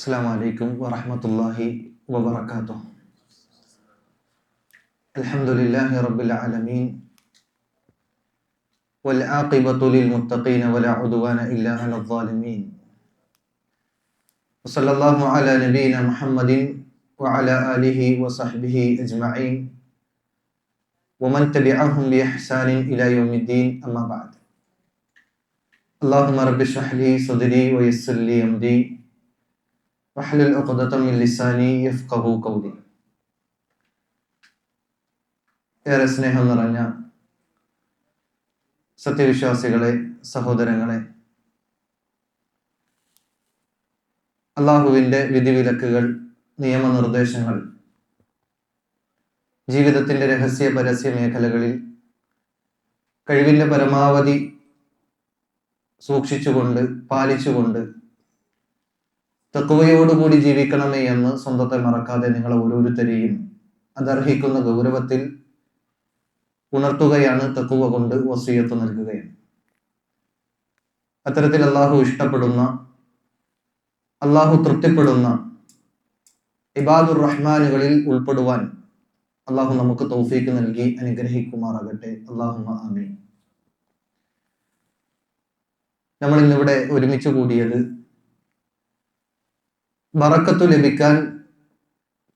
അസ്സലാമു അലൈക്കും വറഹ്മത്തുള്ളാഹി വബറകാതുഹു. അൽഹംദുലില്ലാഹി റബ്ബിൽ ആലമീൻ വൽ ആഖിബത്തു ലിൽ മുത്തഖീന വലാ ഉദ്വാന ഇല്ലാ അലൽ ളാലിമീൻ. വസല്ലല്ലാഹു അലാ നബിയിന മുഹമ്മദിൻ വഅലാ ആലിഹി വസഹ്ബിഹി അജ്മഈൻ വമൻ തബിഅഹും ബിഇഹ്സാനിൻ ഇലാ യൗമിദ്ദീൻ. അമ്മാ ബഅദ്. അല്ലാഹുമ്മ റബ്ബി ഇശ്റഹ് ലി സദ്രി വയസ്സിർ ലി അംരി വഹ്ലുൽ ഉഖ്ദതം മിൻ ലിസാനി യഫ്ഖഹു ഖൗലി. ഏറെ സ്നേഹം നിറഞ്ഞ സത്യവിശ്വാസികളെ, സഹോദരങ്ങളെ, അള്ളാഹുവിൻ്റെ വിധിവിലക്കുകൾ, നിയമനിർദ്ദേശങ്ങൾ ജീവിതത്തിൻ്റെ രഹസ്യ പരസ്യ മേഖലകളിൽ കഴിവിൻ്റെ പരമാവധി സൂക്ഷിച്ചുകൊണ്ട് പാലിച്ചുകൊണ്ട് തഖ്വയോടുകൂടി ജീവിക്കണമേ എന്ന് സ്വന്തത്തെ മറക്കാതെ നിങ്ങൾ ഓരോരുത്തരെയും അതർഹിക്കുന്ന ഗൗരവത്തിൽ ഉണർത്തുകയാണ്, തഖ്വ കൊണ്ട് വസിയത്ത് നൽകുകയാണ്. അത്തരത്തിൽ അള്ളാഹു ഇഷ്ടപ്പെടുന്ന, അള്ളാഹു തൃപ്തിപ്പെടുന്ന ഇബാദുർ റഹ്മാനുകളിൽ ഉൾപ്പെടുവാൻ അള്ളാഹു നമുക്ക് തൗഫീക്ക് നൽകി അനുഗ്രഹിക്കുമാറാകട്ടെ. അല്ലാഹുമ്മ ആമീൻ. നമ്മൾ ഇന്നിവിടെ ഒരുമിച്ച് കൂടിയത് ബറക്കത്തു ലഭിക്കാൻ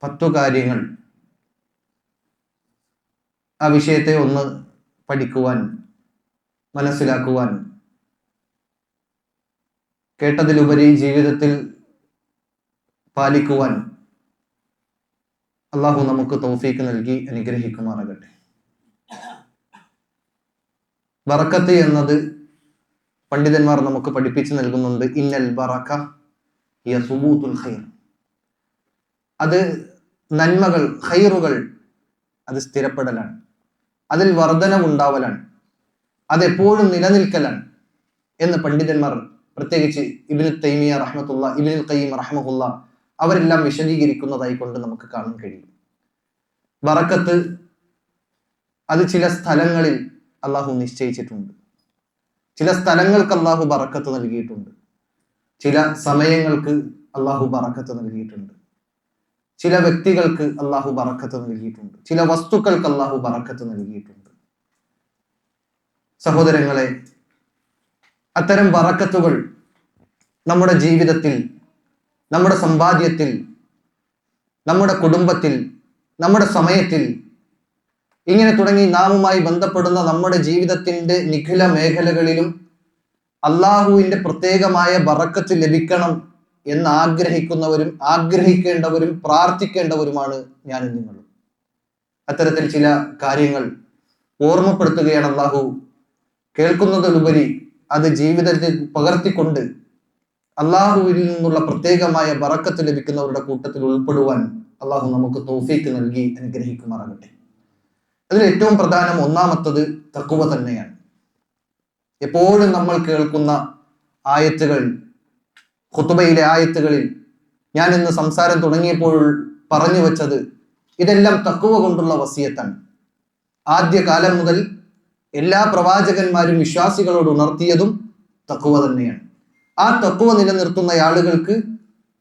10 കാര്യങ്ങൾ, ആ വിഷയത്തെ ഒന്ന് പഠിക്കുവാൻ, മനസ്സിലാക്കുവാൻ, കേട്ടതിലുപരി ജീവിതത്തിൽ പാലിക്കുവാൻ അള്ളാഹു നമുക്ക് തൗഫീക്ക് നൽകി അനുഗ്രഹിക്കുമാറാകട്ടെ. ബറക്കത്ത് എന്നത് പണ്ഡിതന്മാർ നമുക്ക് പഠിപ്പിച്ചു നൽകുന്നുണ്ട്. ഇന്നൽ ബറക ഹിയ സുബൂത്തുൽ ഖൈർ. അത് നന്മകൾ, ഖൈറുകൾ, അത് സ്ഥിരപ്പെടലാണ്, അതിൽ വർധനവുണ്ടാവലാണ്, അതെപ്പോഴും നിലനിൽക്കലാണ് എന്ന് പണ്ഡിതന്മാർ, പ്രത്യേകിച്ച് ഇബ്നു തൈമിയ റഹ്മത്തുള്ള, ഇബ്നുൽ ഖയ്യിം റഹ്മഹുള്ള, അവരെല്ലാം വിശദീകരിക്കുന്നതായി കൊണ്ട് നമുക്ക് കാണാൻ കഴിയും. ബറക്കത്ത് അത് ചില സ്ഥലങ്ങളിൽ അള്ളാഹു നിശ്ചയിച്ചിട്ടുണ്ട്, ചില സ്ഥലങ്ങൾക്ക് അള്ളാഹു ബറക്കത്ത് നൽകിയിട്ടുണ്ട്, ചില സമയങ്ങൾക്ക് അള്ളാഹു ബറക്കത്ത് നൽകിയിട്ടുണ്ട്, ചില വ്യക്തികൾക്ക് അള്ളാഹു ബറക്കത്ത് നൽകിയിട്ടുണ്ട്, ചില വസ്തുക്കൾക്ക് അള്ളാഹു ബറക്കത്ത് നൽകിയിട്ടുണ്ട്. സഹോദരങ്ങളെ, അത്തരം ബറക്കത്തുകൾ നമ്മുടെ ജീവിതത്തിൽ, നമ്മുടെ സമ്പാദ്യത്തിൽ, നമ്മുടെ കുടുംബത്തിൽ, നമ്മുടെ സമയത്തിൽ, ഇങ്ങനെ തുടങ്ങി നാമുമായി ബന്ധപ്പെടുന്ന നമ്മുടെ ജീവിതത്തിന്റെ നിഖില മേഖലകളിലും അള്ളാഹുവിന്റെ പ്രത്യേകമായ ബറക്കത്ത് ലഭിക്കണം എന്ന് ആഗ്രഹിക്കുന്നവരും ആഗ്രഹിക്കേണ്ടവരും പ്രാർത്ഥിക്കേണ്ടവരുമാണ് ഞാനും നിങ്ങളും. അത്തരത്തിൽ ചില കാര്യങ്ങൾ ഓർമ്മപ്പെടുത്തുകയാണ് അള്ളാഹു. കേൾക്കുന്നതിലുപരി അത് ജീവിതത്തിൽ പകർത്തിക്കൊണ്ട് അള്ളാഹുവിൽ നിന്നുള്ള പ്രത്യേകമായ ബറക്കത്ത് ലഭിക്കുന്നവരുടെ കൂട്ടത്തിൽ ഉൾപ്പെടുവാൻ അള്ളാഹു നമുക്ക് തൗഫീക്ക് നൽകി അനുഗ്രഹിക്കുമാറാകട്ടെ. അതിൽ ഏറ്റവും പ്രധാനം, ഒന്നാമത്തത് തഖ്വ തന്നെയാണ്. എപ്പോഴും നമ്മൾ കേൾക്കുന്ന ആയത്തുകൾ, ഖുതുബയിലെ ആയത്തുകളിൽ ഞാൻ ഇന്ന് സംസാരം തുടങ്ങിയപ്പോൾ പറഞ്ഞു വെച്ചത്, ഇതെല്ലാം തഖ്വ കൊണ്ടുള്ള വസിയത്താണ്. ആദ്യകാലം മുതൽ എല്ലാ പ്രവാചകന്മാരും വിശ്വാസികളോട് ഉണർത്തിയതും തഖ്വ തന്നെയാണ്. ആ തഖ്വ നിലനിർത്തുന്ന ആളുകൾക്ക്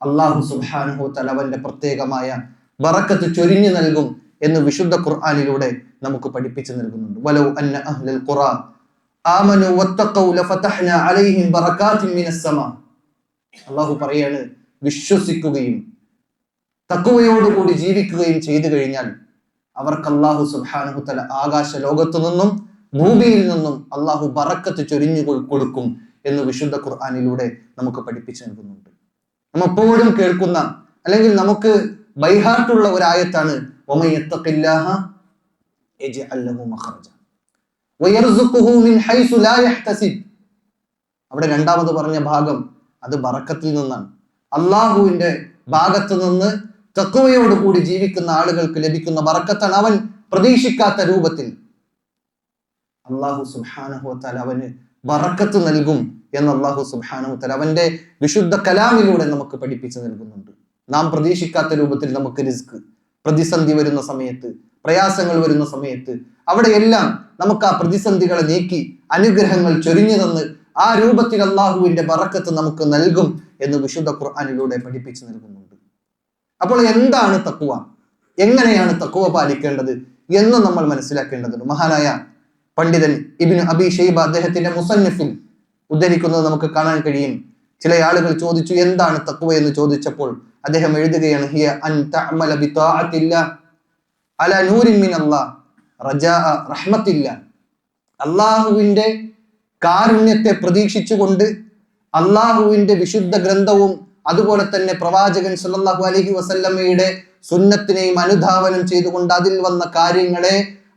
അല്ലാഹു സുബ്ഹാനഹു വ തആല അവന്റെ പ്രത്യേകമായ ബറക്കത്ത് ചൊരിഞ്ഞു നൽകും എന്ന് വിശുദ്ധ ഖുർആനിലൂടെ നമുക്ക് പഠിപ്പിച്ചു നൽകുന്നുണ്ട്. വലൗ അന്ന അഹ്ലൽ ഖുറാ ആമനു വത്തഖൗ ലഫതഹ്നാ അലൈഹിം ബറകാത്തിൻ മിനസ് സമാ. അല്ലാഹു പറയാണ്, വിശ്വസിക്കുകയും തഖ്വയോടുകൂടി ജീവിക്കുകയും ചെയ്തു കഴിഞ്ഞാൽ അവർക്ക് അല്ലാഹു സുബ്ഹാനഹു വ തആല ആകാശ ലോകത്തു നിന്നും ഭൂമിയിൽ നിന്നും അല്ലാഹു ബറക്കത്ത് ചൊരിഞ്ഞു കൊടുക്കും എന്ന് വിശുദ്ധ ഖുർആനിലൂടെ നമുക്ക് പഠിപ്പിച്ചു നൽകുന്നുണ്ട്. നമ്മൾ എപ്പോഴും കേൾക്കുന്ന, അല്ലെങ്കിൽ നമുക്ക് ബൈഹാർട്ടുള്ള ഒരു ആയത്താണ് വമൻ യത്തഖില്ലാഹ യജ്അൽ ലഹു മഖറജ വയർസുഖുഹു മിൻ ഹൈസു ലാ യഹ്തസിബ്. അവിടെ രണ്ടാമത് പറഞ്ഞ ഭാഗം അത് ബറക്കത്തിൽ നിന്നാണ്. അള്ളാഹുവിന്റെ ഭാഗത്ത് നിന്ന് തഖ്വയോട് കൂടി ജീവിക്കുന്ന ആളുകൾക്ക് ലഭിക്കുന്ന ബറക്കത്താണ്. അവൻ പ്രതീക്ഷിക്കാത്ത രൂപത്തിൽ അല്ലാഹു സുബ്ഹാനഹു വ തആല അവന് ബറക്കത്ത് നൽകും എന്ന് അല്ലാഹു സുബ്ഹാനഹു വ തആല അവന്റെ വിശുദ്ധ കലാമിലൂടെ നമുക്ക് പഠിപ്പിച്ചു നൽകുന്നുണ്ട്. നാം പ്രതീക്ഷിക്കാത്ത രൂപത്തിൽ നമുക്ക് റിസ്ക്, പ്രതിസന്ധി വരുന്ന സമയത്ത്, പ്രയാസങ്ങൾ വരുന്ന സമയത്ത്, അവിടെയെല്ലാം നമുക്ക് ആ പ്രതിസന്ധികളെ നീക്കി അനുഗ്രഹങ്ങൾ ചൊരിഞ്ഞു തന്ന് ആ രൂപത്തിൽ അള്ളാഹുവിന്റെ ബറക്കത്ത് നമുക്ക് നൽകും എന്ന് വിശുദ്ധ ഖുർആനിലൂടെ പഠിപ്പിച്ചു നൽകുന്നുണ്ട്. അപ്പോൾ എന്താണ് തഖ്വ, എങ്ങനെയാണ് തഖ്വ പാലിക്കേണ്ടത് എന്ന് നമ്മൾ മനസ്സിലാക്കേണ്ടതുണ്ട്. മഹാനായ പണ്ഡിതൻ ഇബ്നു അബി ഷൈബ അദ്ദേഹത്തിന്റെ മുസന്നഫിൽ ഉദ്ധരിക്കുന്നത് നമുക്ക് കാണാൻ കഴിയും. ചില ആളുകൾ ചോദിച്ചു എന്താണ് തഖ്വ എന്ന് ചോദിച്ചപ്പോൾ അദ്ദേഹം എഴുതുകയാണ്, ഹിയ അൻ തഅമല ബിതാഅത്തില്ലാ അലാ നൂരിൻ മിനല്ലാഹ് റജാഅ റഹ്മത്തില്ലാ. അള്ളാഹുവിന്റെ കാരുണ്യത്തെ പ്രതീക്ഷിച്ചുകൊണ്ട് അള്ളാഹുവിന്റെ വിശുദ്ധ ഗ്രന്ഥവും അതുപോലെ തന്നെ പ്രവാചകൻ സല്ലല്ലാഹു അലൈഹി വസല്ലമയുടെ സുന്നത്തിനെയും അനുധാവനം ചെയ്തുകൊണ്ട് അതിൽ വന്ന കാര്യങ്ങളെ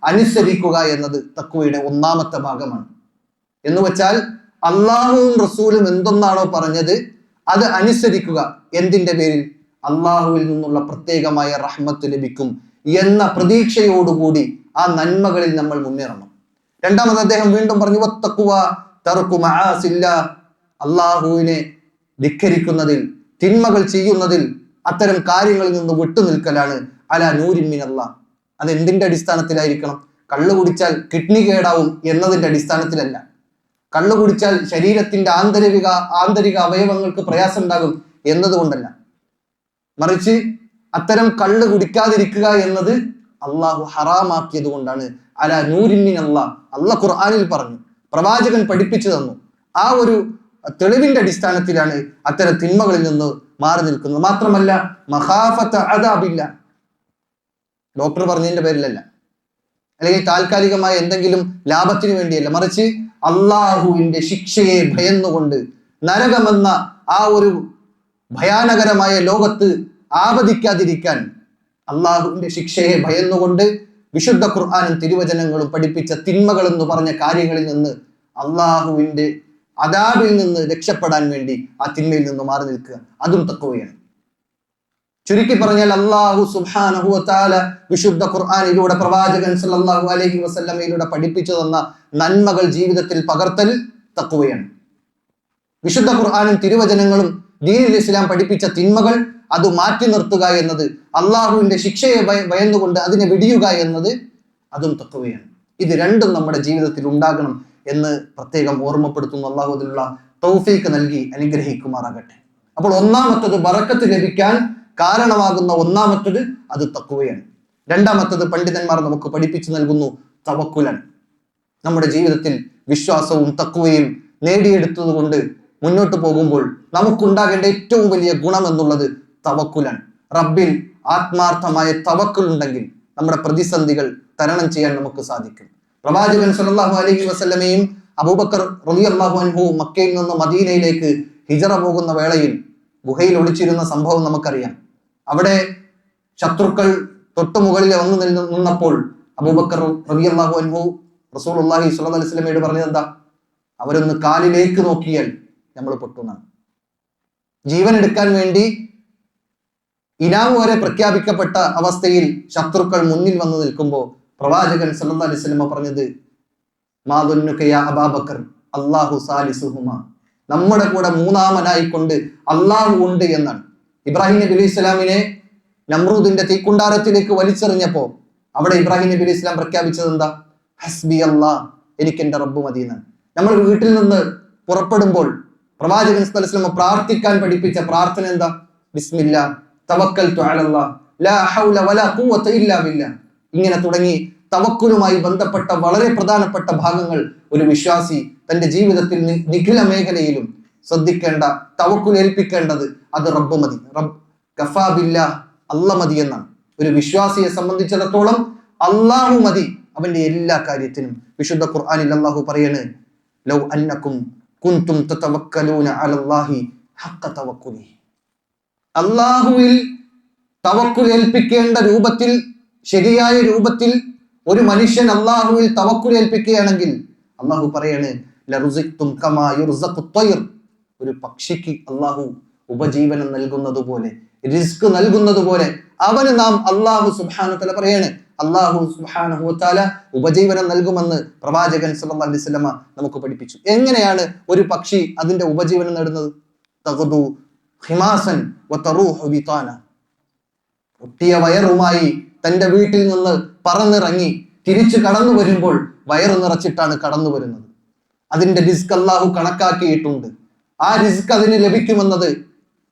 അനുസരിക്കുക എന്നത് തഖ്വയുടെ ഒന്നാമത്തെ ഭാഗമാണ്. എന്ന് വെച്ചാൽ അള്ളാഹുവും റസൂലും എന്തൊന്നാണോ പറഞ്ഞത് അത് അനുസരിക്കുക. എന്തിന്റെ പേരിൽ? അള്ളാഹുവിൽ നിന്നുള്ള പ്രത്യേകമായ റഹ്മത്ത് ലഭിക്കും എന്ന പ്രതീക്ഷയോടുകൂടി ആ നന്മകളിൽ നമ്മൾ മുന്നേറണം. രണ്ടാമത് അദ്ദേഹം വീണ്ടും പറഞ്ഞു, വത്തഖ്വ തർക്കു മആസില്ലാ. അള്ളാഹുവിനെ ധിക്കരിക്കുന്നതിൽ, തിന്മകൾ ചെയ്യുന്നതിൽ, അത്തരം കാര്യങ്ങളിൽ നിന്ന് വിട്ടുനിൽക്കലാണ് അലാ നൂരിൻ മിനല്ലാഹ്. അത് എന്തിന്റെ അടിസ്ഥാനത്തിലായിരിക്കണം? കള്ളു കുടിച്ചാൽ കിഡ്നി കേടാവും എന്നതിന്റെ അടിസ്ഥാനത്തിലല്ല. കള്ളു കുടിച്ചാൽ ശരീരത്തിന്റെ ആന്തരിക അവയവങ്ങൾക്ക് പ്രയാസം ഉണ്ടാകും എന്നതുകൊണ്ടല്ല. മറിച്ച് അത്തരം കള്ള് കുടിക്കാതിരിക്കുക എന്നത് അള്ളാഹു ഹറാമാക്കിയത് കൊണ്ടാണ്. അലാ നൂരിൻ മിനല്ലാഹ് അള്ളാഹ് ഖുർആനിൽ പറഞ്ഞു, പ്രവാചകൻ പഠിപ്പിച്ചു തന്നു. ആ ഒരു തെളിവിന്റെ അടിസ്ഥാനത്തിലാണ് അത്തരം തിന്മകളിൽ നിന്ന് മാറി നിൽക്കുന്നത്. മാത്രമല്ല മഖാഫത അദാബില്ല, ഡോക്ടർ പറഞ്ഞതിന്റെ പേരിലല്ല, അല്ലെങ്കിൽ താൽക്കാലികമായ എന്തെങ്കിലും ലാഭത്തിന് വേണ്ടിയല്ല, മറിച്ച് അള്ളാഹുവിന്റെ ശിക്ഷയെ ഭയന്നുകൊണ്ട് നരകമെന്ന ആ ഒരു ഭയാനകരമായ ലോകത്ത് ആപതിക്കാതിരിക്കാൻ അള്ളാഹുവിന്റെ ശിക്ഷയെ ഭയന്നുകൊണ്ട് വിശുദ്ധ ഖുർആനും തിരുവചനങ്ങളും പഠിപ്പിച്ച തിന്മകൾ എന്ന് പറഞ്ഞ കാര്യങ്ങളിൽ നിന്ന് അള്ളാഹുവിന്റെ അദാബിൽ നിന്ന് രക്ഷപ്പെടാൻ വേണ്ടി ആ തിന്മയിൽ നിന്ന് മാറി നിൽക്കുക, അതും തഖ്വയാണ്. ചുരുക്കി പറഞ്ഞാൽ അല്ലാഹു സുബ്ഹാനഹു വ തആല വിശുദ്ധ ഖുർആനിലൂടെ പ്രവാചകൻ സല്ലല്ലാഹു അലൈഹി വസല്ലമയിലൂടെ പഠിപ്പിച്ചു തന്ന നന്മകൾ ജീവിതത്തിൽ പകർത്തൽ തഖ്വയാണ്. വിശുദ്ധ ഖുർആനും തിരുവചനങ്ങളും ദീനുൽ ഇസ്ലാം പഠിപ്പിച്ച തിന്മകൾ അത് മാറ്റി നിർത്തുക എന്നത്, അള്ളാഹുവിന്റെ ശിക്ഷയെ ഭയന്നുകൊണ്ട് അതിനെ വെടിയുക എന്നത്, അതും തഖ്വയാണ്. ഇത് രണ്ടും നമ്മുടെ ജീവിതത്തിൽ ഉണ്ടാകണം എന്ന് പ്രത്യേകം ഓർമ്മപ്പെടുത്തുന്നു. അള്ളാഹു അതിനുള്ള തൗഫീഖ് നൽകി അനുഗ്രഹിക്കുമാറാകട്ടെ. അപ്പോൾ ഒന്നാമത്തത് ബറക്കത്ത് ലഭിക്കാൻ കാരണമാകുന്ന ഒന്നാമത്തത് അത് തഖ്വയാണ്. രണ്ടാമത്തത് പണ്ഡിതന്മാർ നമുക്ക് പഠിപ്പിച്ചു നൽകുന്നു തവക്കുലാണ്. നമ്മുടെ ജീവിതത്തിൽ വിശ്വാസവും തഖ്വയും നേടിയെടുത്തത് കൊണ്ട് മുന്നോട്ട് പോകുമ്പോൾ നമുക്കുണ്ടാകേണ്ട ഏറ്റവും വലിയ ഗുണം എന്നുള്ളത് തവക്കുലാണ്. റബ്ബിൽ ആത്മാർത്ഥമായ തവക്കുൽ ഉണ്ടെങ്കിൽ നമ്മുടെ പ്രതിസന്ധികൾ തരണം ചെയ്യാൻ നമുക്ക് സാധിക്കും. പ്രവാചകൻ സല്ലല്ലാഹു അലൈഹി വസല്ലമയും അബൂബക്കർ റളിയല്ലാഹു അൻഹു മക്കയിൽ നിന്ന് മദീനയിലേക്ക് ഹിജറ പോകുന്ന വേളയിൽ ഗുഹയിൽ ഒളിച്ചിരുന്ന സംഭവം നമുക്കറിയാം. അവിടെ ശത്രുക്കൾ തൊട്ടുമുകളിൽ വന്നു നിന്നപ്പോൾ അബൂബക്കർ റളിയല്ലാഹു അൻഹു റസൂലുള്ളാഹി സ്വല്ലല്ലാഹു അലൈഹി വസല്ലമയോട് പറഞ്ഞത് എന്താ? അവരൊന്ന് കാലിലേക്ക് നോക്കിയാൽ നമ്മൾ പൊട്ടുന്നാണ്. ജീവൻ എടുക്കാൻ വേണ്ടി ഇനാമ് വരെ പ്രഖ്യാപിക്കപ്പെട്ട അവസ്ഥയിൽ ശത്രുക്കൾ മുന്നിൽ വന്നു നിൽക്കുമ്പോൾ പ്രവാചകൻ സല്ലല്ലാഹു അലൈഹി വസല്ലം പറഞ്ഞത്, മാ ദുന്നുക യാ അബൂബക്കർ അല്ലാഹു സാലിസുഹുമാ, നമ്മുടെ കൂടെ മൂന്നാമനായിക്കൊണ്ട് അള്ളാഹു ഉണ്ട് എന്നാണ്. ഇബ്രാഹിം നബി അലൈഹി ഇസ്ലാമിനെ നമ്രൂദിന്റെ തീക്കുണ്ടാരത്തിലേക്ക് വലിച്ചെറിഞ്ഞപ്പോ അവിടെ ഇബ്രാഹിം നബി അലൈഹി ഇസ്ലാം പ്രഖ്യാപിച്ചത് എന്താ? ഹസ്ബി അല്ലാഹ്, എനിക്ക് എന്റെ റബ്ബ് മതി എന്നാണ്. നമ്മൾ വീട്ടിൽ നിന്ന് പുറപ്പെടുമ്പോൾ പ്രവാചകൻ സല്ലല്ലാഹു അലൈഹി വസല്ലം പ്രാർത്ഥിക്കാൻ പഠിപ്പിച്ച പ്രാർത്ഥന എന്താ? ബിസ്മില്ലാ തവക്കൽതു അലല്ലാഹ് ലാ ഹൗല വലാ ഖുവത ഇല്ലാ ബില്ലാഹ്. ഇങ്ങനെ തുടങ്ങി തവക്കുലുമായി ബന്ധപ്പെട്ട വളരെ പ്രധാനപ്പെട്ട ഭാഗങ്ങൾ ഒരു വിശ്വാസി തന്റെ ജീവിതത്തിൽ നിഖില മേഖലയിലും ശ്രദ്ധിക്കേണ്ട, തവക്കുൽ ഏൽപ്പിക്കേണ്ടത് അത് റബ്ബ് മതി, റബ്ബ് കഫാ ബില്ലാഹ്, അല്ല മതി എന്നാണ്. ഒരു വിശ്വാസിയെ സംബന്ധിച്ചിടത്തോളം അള്ളാഹു മതി അവന്റെ എല്ലാ കാര്യത്തിനും. വിശുദ്ധ ഖുർആനിൽ അല്ലാഹു പറയാണ്, ലൗ അന്നകും കുൻതും തതവക്കലൂന അലല്ലാഹി ഹഖ്ക തവക്കുലി. അള്ളാഹുവിൽ തവക്കുൽ ഏൽപ്പിക്കേണ്ട രൂപത്തിൽ, ശരിയായ രൂപത്തിൽ ഒരു മനുഷ്യൻ അള്ളാഹുവിൽ തവക്കുൽ ഏൽപ്പിക്കുകയാണെങ്കിൽ അള്ളാഹു പറയാണ്, ലറുസിഖ്തും കമാ യുർസഖു ത്വയ്ർ. ഒരു പക്ഷിക്ക് അള്ളാഹു ഉപജീവനം നൽകുന്നത് പോലെ, റിസ്ക് നൽകുന്നത് പോലെ അവന് നാം അള്ളാഹു സുബ്ഹാനഹു വതആല പറയാണ്, അള്ളാഹു സുബ്ഹാനഹു വതആല ഉപജീവനം നൽകുമെന്ന് പ്രവാചകൻ സല്ലല്ലാഹു അലൈഹി വസല്ലമ നമുക്ക് പഠിപ്പിച്ചു. എങ്ങനെയാണ് ഒരു പക്ഷി അതിന്റെ ഉപജീവനം നേടുന്നത്? തഗ്ദു ഖിമാസൻ വതറൂഹു ബിതാന. ഒട്ടിയ വയറുമായി തന്റെ വീട്ടിൽ നിന്ന് പറന്നിറങ്ങി തിരിച്ചു കടന്നു വരുമ്പോൾ വയറ് നിറച്ചിട്ടാണ് കടന്നു വരുന്നത്. അതിന്റെ റിസ്ക് അള്ളാഹു കണക്കാക്കിയിട്ടുണ്ട്. ആ റിസ്ക് അതിന് ലഭിക്കുമെന്നത്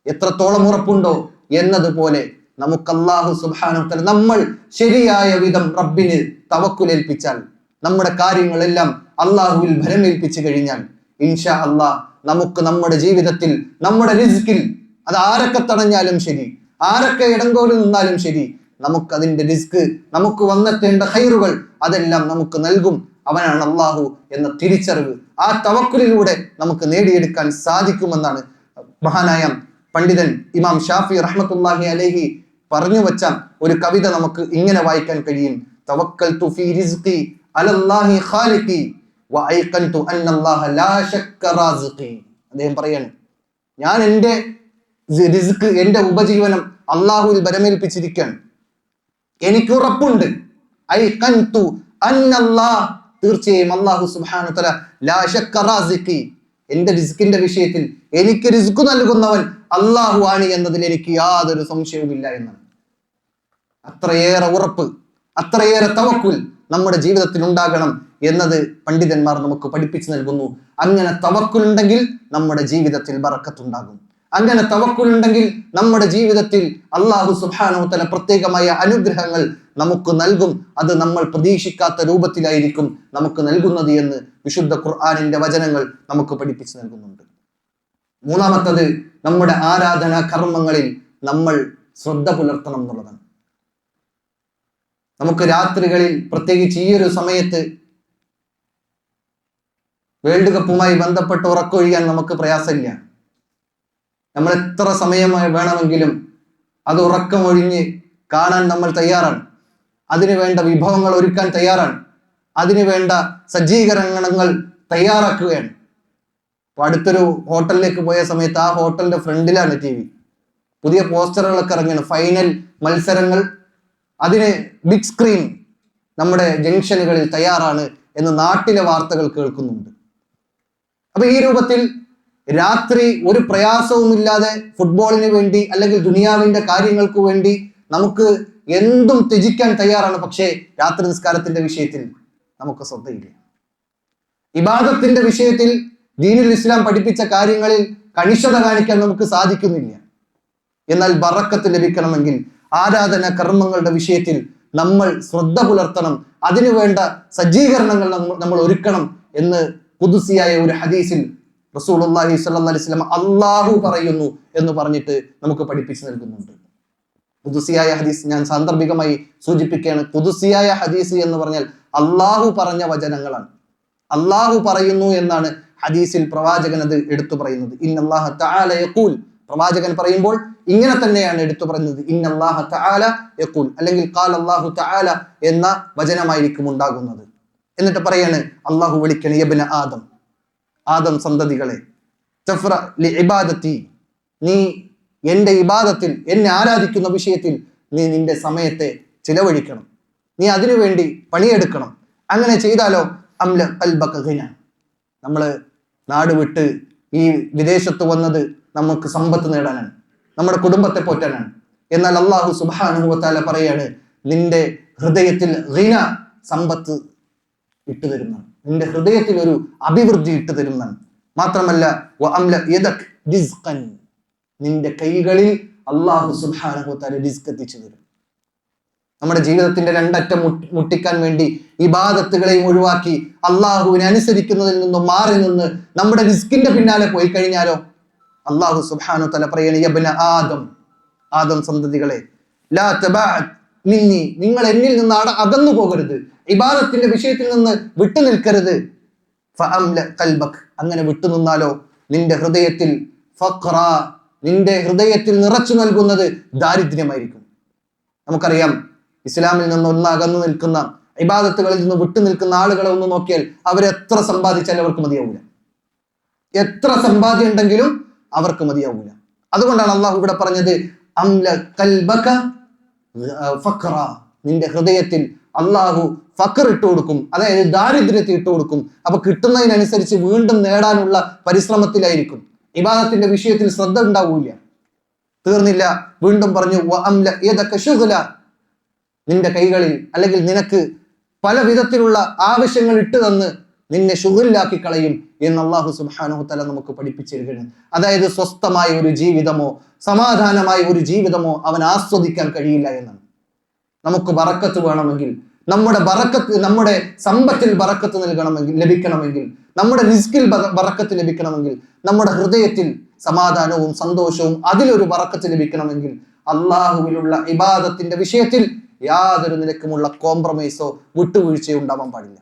എത്രത്തോളം ഉറപ്പുണ്ടോ എന്നതുപോലെ നമുക്ക് അല്ലാഹു സുബ്ഹാനഹു വതആല നമ്മൾ ശരിയായ വിധം റബ്ബിന് തവക്കുലേൽപ്പിച്ചാൽ, നമ്മുടെ കാര്യങ്ങളെല്ലാം അള്ളാഹുവിൽ ഭരമേൽപ്പിച്ചു കഴിഞ്ഞാൽ ഇൻഷാ അല്ലാഹ് നമുക്ക് നമ്മുടെ ജീവിതത്തിൽ നമ്മുടെ റിസ്കിൽ, അത് ആരൊക്കെ തടഞ്ഞാലും ശരി, ആരൊക്കെ ഇടങ്കോല് നിന്നാലും ശരി, നമുക്ക് അതിന്റെ റിസ്ക്, നമുക്ക് വന്നെത്തേണ്ട ഖൈറുകൾ അതെല്ലാം നമുക്ക് നൽകും. അവനാണ് അള്ളാഹു എന്ന തിരിച്ചറിവ് ആ തവക്കുലിലൂടെ നമുക്ക് നേടിയെടുക്കാൻ സാധിക്കുമെന്നാണ് മഹാനായ പണ്ഡിതൻ ഇമാം ഷാഫി റഹ്മത്തുള്ളാഹി അലൈഹി പറഞ്ഞു വച്ച ഒരു കവിത നമുക്ക് ഇങ്ങനെ വായിക്കാൻ കഴിയും. തവക്കൽതു ഫീ റിസ്ഖി അലല്ലാഹി ഖാലിഖി വഅയ്ഖൻതു അന്നല്ലാഹ ലാ ശക്ക റാസിഖി. അദ്ദേഹം പറയാണ്, ഞാൻ എൻ്റെ റിസ്ക്, എൻ്റെ ഉപജീവനം അള്ളാഹുവിൽ ബരമേൽപ്പിച്ചിരിക്കുകയാണ്. എനിക്ക് ഉറപ്പുണ്ട്, ഐഖൻതു അന്നല്ലാഹ്, തീർച്ചയായും അല്ലാഹു സുബ്ഹാനഹു വതആല ലാ ശക്ക റാസിഖി, എൻ്റെ റിസ്കിന്റെ വിഷയത്തിൽ എനിക്ക് റിസ്ക് നൽകുന്നവൻ അള്ളാഹു ആണ് എന്നതിൽ എനിക്ക് യാതൊരു സംശയവുമില്ല എന്നാണ്. അത്രയേറെ ഉറപ്പ്, അത്രയേറെ തവക്കുൽ നമ്മുടെ ജീവിതത്തിൽ ഉണ്ടാകണം എന്നത് പണ്ഡിതന്മാർ നമുക്ക് പഠിപ്പിച്ചു നൽകുന്നു. അങ്ങനെ തവക്കുൽ ഉണ്ടെങ്കിൽ നമ്മുടെ ജീവിതത്തിൽ ബറക്കത്തുണ്ടാകും. അങ്ങനെ തവക്കുൽ ഉണ്ടെങ്കിൽ നമ്മുടെ ജീവിതത്തിൽ അല്ലാഹു സുബ്ഹാനഹു വതആല പ്രത്യേകമായ അനുഗ്രഹങ്ങൾ നമുക്ക് നൽകും. അത് നമ്മൾ പ്രതീക്ഷിക്കാത്ത രൂപത്തിലായിരിക്കും നമുക്ക് നൽകുന്നത് എന്ന് വിശുദ്ധ ഖുർആനിന്റെ വചനങ്ങൾ നമുക്ക് പഠിപ്പിച്ചു നൽകുന്നുണ്ട്. മൂന്നാമത്തത്, നമ്മുടെ ആരാധനാ കർമ്മങ്ങളിൽ നമ്മൾ ശ്രദ്ധ പുലർത്തണം എന്നുള്ളതാണ്. നമുക്ക് രാത്രികളിൽ, പ്രത്യേകിച്ച് ഈ ഒരു സമയത്ത് വേൾഡ് കപ്പുമായി ബന്ധപ്പെട്ട് ഉറക്കൊഴിയാൻ നമുക്ക് പ്രയാസമില്ല. നമ്മൾ എത്ര സമയമായി വേണമെങ്കിലും അത് ഉറക്കമൊഴിഞ്ഞ് കാണാൻ നമ്മൾ തയ്യാറാണ്. അതിനു വേണ്ട വിഭവങ്ങൾ ഒരുക്കാൻ തയ്യാറാണ്. അതിനു വേണ്ട സജ്ജീകരണങ്ങൾ തയ്യാറാക്കുകയാണ്. അപ്പൊ അടുത്തൊരു ഹോട്ടലിലേക്ക് പോയ സമയത്ത് ആ ഹോട്ടലിന്റെ ഫ്രണ്ടിലാണ് TV. പുതിയ പോസ്റ്ററുകളൊക്കെ ഇറങ്ങുകയാണ്. ഫൈനൽ മത്സരങ്ങൾ, അതിന് ബിഗ് സ്ക്രീൻ നമ്മുടെ ജംഗ്ഷനുകളിൽ തയ്യാറാണ് എന്ന് നാട്ടിലെ വാർത്തകൾ കേൾക്കുന്നുണ്ട്. അപ്പൊ ഈ രൂപത്തിൽ രാത്രി ഒരു പ്രയാസവുമില്ലാതെ ഫുട്ബോളിന് വേണ്ടി അല്ലെങ്കിൽ ദുനിയാവിന്റെ കാര്യങ്ങൾക്ക് വേണ്ടി നമുക്ക് എന്തും ത്യജിക്കാൻ തയ്യാറാണ്. പക്ഷേ രാത്രി നിസ്കാരത്തിന്റെ വിഷയത്തിൽ നമുക്ക് ശ്രദ്ധയില്ല. ഇബാദത്തിന്റെ വിഷയത്തിൽ ദീനുൽ ഇസ്ലാം പഠിപ്പിച്ച കാര്യങ്ങളിൽ കണിശത കാണിക്കാൻ നമുക്ക് സാധിക്കുന്നില്ല. എന്നാൽ ബറക്കത്ത് ലഭിക്കണമെങ്കിൽ ആരാധന കർമ്മങ്ങളുടെ വിഷയത്തിൽ നമ്മൾ ശ്രദ്ധ പുലർത്തണം. അതിനുവേണ്ട സജ്ജീകരണങ്ങൾ നമ്മൾ ഒരുക്കണം എന്ന് ഖുദ്സിയായ ഒരു ഹദീസിൽ റസൂലുള്ളാഹി സ്വല്ലല്ലാഹി അലൈഹി വസല്ലം അല്ലാഹു പറയുന്നു എന്ന് പറഞ്ഞിട്ട് നമുക്ക് പഠിപ്പിച്ചു നൽകുന്നുണ്ട്. ഖുദ്സിയായ ഹദീസ് ഞാൻ സാന്ദർഭികമായി സൂചിപ്പിക്കുകയാണ്. ഖുദ്സിയായ ഹദീസ് എന്ന് പറഞ്ഞാൽ അല്ലാഹു പറഞ്ഞ വചനങ്ങളാണ്. അല്ലാഹു പറയുന്നു എന്നാണ് ഹദീസിൽ പ്രവാചകൻ അത് എടുത്തു പറയുന്നത്. ഇന്നല്ലാഹ തആല യഖൂൽ, പ്രവാചകൻ പറയുമ്പോൾ ഇങ്ങനെ തന്നെയാണ് എടുത്തു പറയുന്നത്. ഇന്നല്ലാഹ തആല യഖൂൽ, അല്ലെങ്കിൽ ഖാല അല്ലാഹു തആല എന്ന വചനമായിരിക്കും ഉണ്ടാകുന്നത്. എന്നിട്ട് പറയാണ്, അല്ലാഹു വിളിക്കണ യബ്ന ആദം, ആദം സന്തതികളെ, തഫ്ര ലി ഇബാദത്തി, നീ എൻ്റെ ഇബാദത്തിൽ, എന്നെ ആരാധിക്കുന്ന വിഷയത്തിൽ നീ നിന്റെ സമയത്തെ ചിലവഴിക്കണം, നീ അതിനുവേണ്ടി പണിയെടുക്കണം. അങ്ങനെ ചെയ്താലോ അംല ഖൽബക ഗിന, നമ്മൾ നാട് വിട്ട് ഈ വിദേശത്ത് വന്നത് നമുക്ക് സമ്പത്ത് നേടാനാണ്, നമ്മുടെ കുടുംബത്തെ പോറ്റാനാണ്. എന്നാൽ അല്ലാഹു സുബ്ഹാനഹു വതആല പറയാണ്, നിന്റെ ഹൃദയത്തിൽ ഗിന, സമ്പത്ത് ഇട്ടു തരുന്നതാണ്, നിന്റെ ഹൃദയത്തിൽ ഒരു അഭിവൃദ്ധി ഇട്ടു തരുന്നതാണ്. മാത്രമല്ല വഅംല യദക് റിസ്ഖൻ, നിന്റെ കൈകളിൽ അല്ലാഹു സുബ്ഹാനഹു വതആല റിസ്ക് എത്തിച്ചു തരും. നമ്മുടെ ജീവിതത്തിന്റെ രണ്ടറ്റം മുട്ടിക്കാൻ വേണ്ടി ഇബാദത്തുകളെയും ഒഴിവാക്കി അള്ളാഹുവിനെ അനുസരിക്കുന്നതിൽ നിന്നും മാറി നിന്ന് നമ്മുടെ റിസ്കിന്റെ പിന്നാലെ പോയി കഴിഞ്ഞാലോ അല്ലാഹു സുബ്ഹാനഹു വതആല പറയണ യബ്ന ആദം, ആദം സന്തതികളെ, ലാ തബഅദ് മിന്നി, നിങ്ങൾ എന്നിൽ നിന്ന് അകന്നു പോകരുത്, ഇബാദത്തിന്റെ വിഷയത്തിൽ നിന്ന് വിട്ടു നിൽക്കരുത്. ഫഅംല ഖൽബക്, അങ്ങനെ വിട്ടു നിന്നാലോ നിന്റെ ഹൃദയത്തിൽ ഫഖ്റ, നിന്റെ ഹൃദയത്തിൽ നിറച്ചു നൽകുന്നത് ദാരിദ്ര്യമായിരിക്കും. നമുക്കറിയാം, ഇസ്ലാമിൽ നിന്ന് ഒന്ന് അകന്നു നിൽക്കുന്ന, ഇബാദത്തുകളിൽ നിന്ന് വിട്ടു നിൽക്കുന്ന ആളുകളെ ഒന്ന് നോക്കിയാൽ അവരെത്ര സമ്പാദിച്ചാലും അവർക്ക് മതിയാവൂല, എത്ര സമ്പാദ്യം ഉണ്ടെങ്കിലും അവർക്ക് മതിയാവൂല. അതുകൊണ്ടാണ് അള്ളാഹു ഇവിടെ പറഞ്ഞത് അംല ഖൽബക ഫഖ്റ, നിന്റെ ഹൃദയത്തിൽ അള്ളാഹു ഫഖർ ഇട്ട് കൊടുക്കും, അതായത് ദാരിദ്ര്യത്തെ ഇട്ട് കൊടുക്കും. അപ്പൊ കിട്ടുന്നതിനനുസരിച്ച് വീണ്ടും നേടാനുള്ള പരിശ്രമത്തിലായിരിക്കും, ഇബാദത്തിന്റെ വിഷയത്തിൽ ശ്രദ്ധ ഉണ്ടാവൂല. തീർന്നില്ല, വീണ്ടും പറഞ്ഞു വഅംല യദക ശുഗ്ല, നിന്റെ കൈകളിൽ അല്ലെങ്കിൽ നിനക്ക് പല വിധത്തിലുള്ള ആവശ്യങ്ങൾ ഇട്ട് തന്ന് നിന്നെ ശുഗിലാക്കി കളയും എന്ന് അള്ളാഹു സുബ്ഹാനഹു തആല നമുക്ക് പഠിപ്പിച്ചിരിക്കുകയാണ്. അതായത് സ്വസ്ഥമായ ഒരു ജീവിതമോ സമാധാനമായ ഒരു ജീവിതമോ അവൻ ആസ്വദിക്കാൻ കഴിയില്ല എന്നാണ്. നമുക്ക് ബറക്കത്ത് വേണമെങ്കിൽ, നമ്മുടെ സമ്പത്തിൽ ബറക്കത്ത് ലഭിക്കണമെങ്കിൽ, നമ്മുടെ റിസ്കിൽ ബറക്കത്ത് ലഭിക്കണമെങ്കിൽ, നമ്മുടെ ഹൃദയത്തിൽ സമാധാനവും സന്തോഷവും അതിലൊരു ബറക്കത്ത് ലഭിക്കണമെങ്കിൽ അള്ളാഹുവിലുള്ള ഇബാദത്തിന്റെ വിഷയത്തിൽ യാതൊരു നിലക്കുമുള്ള കോംപ്രമൈസോ വിട്ടുവീഴ്ചയോ ഉണ്ടാവാൻ പാടില്ല.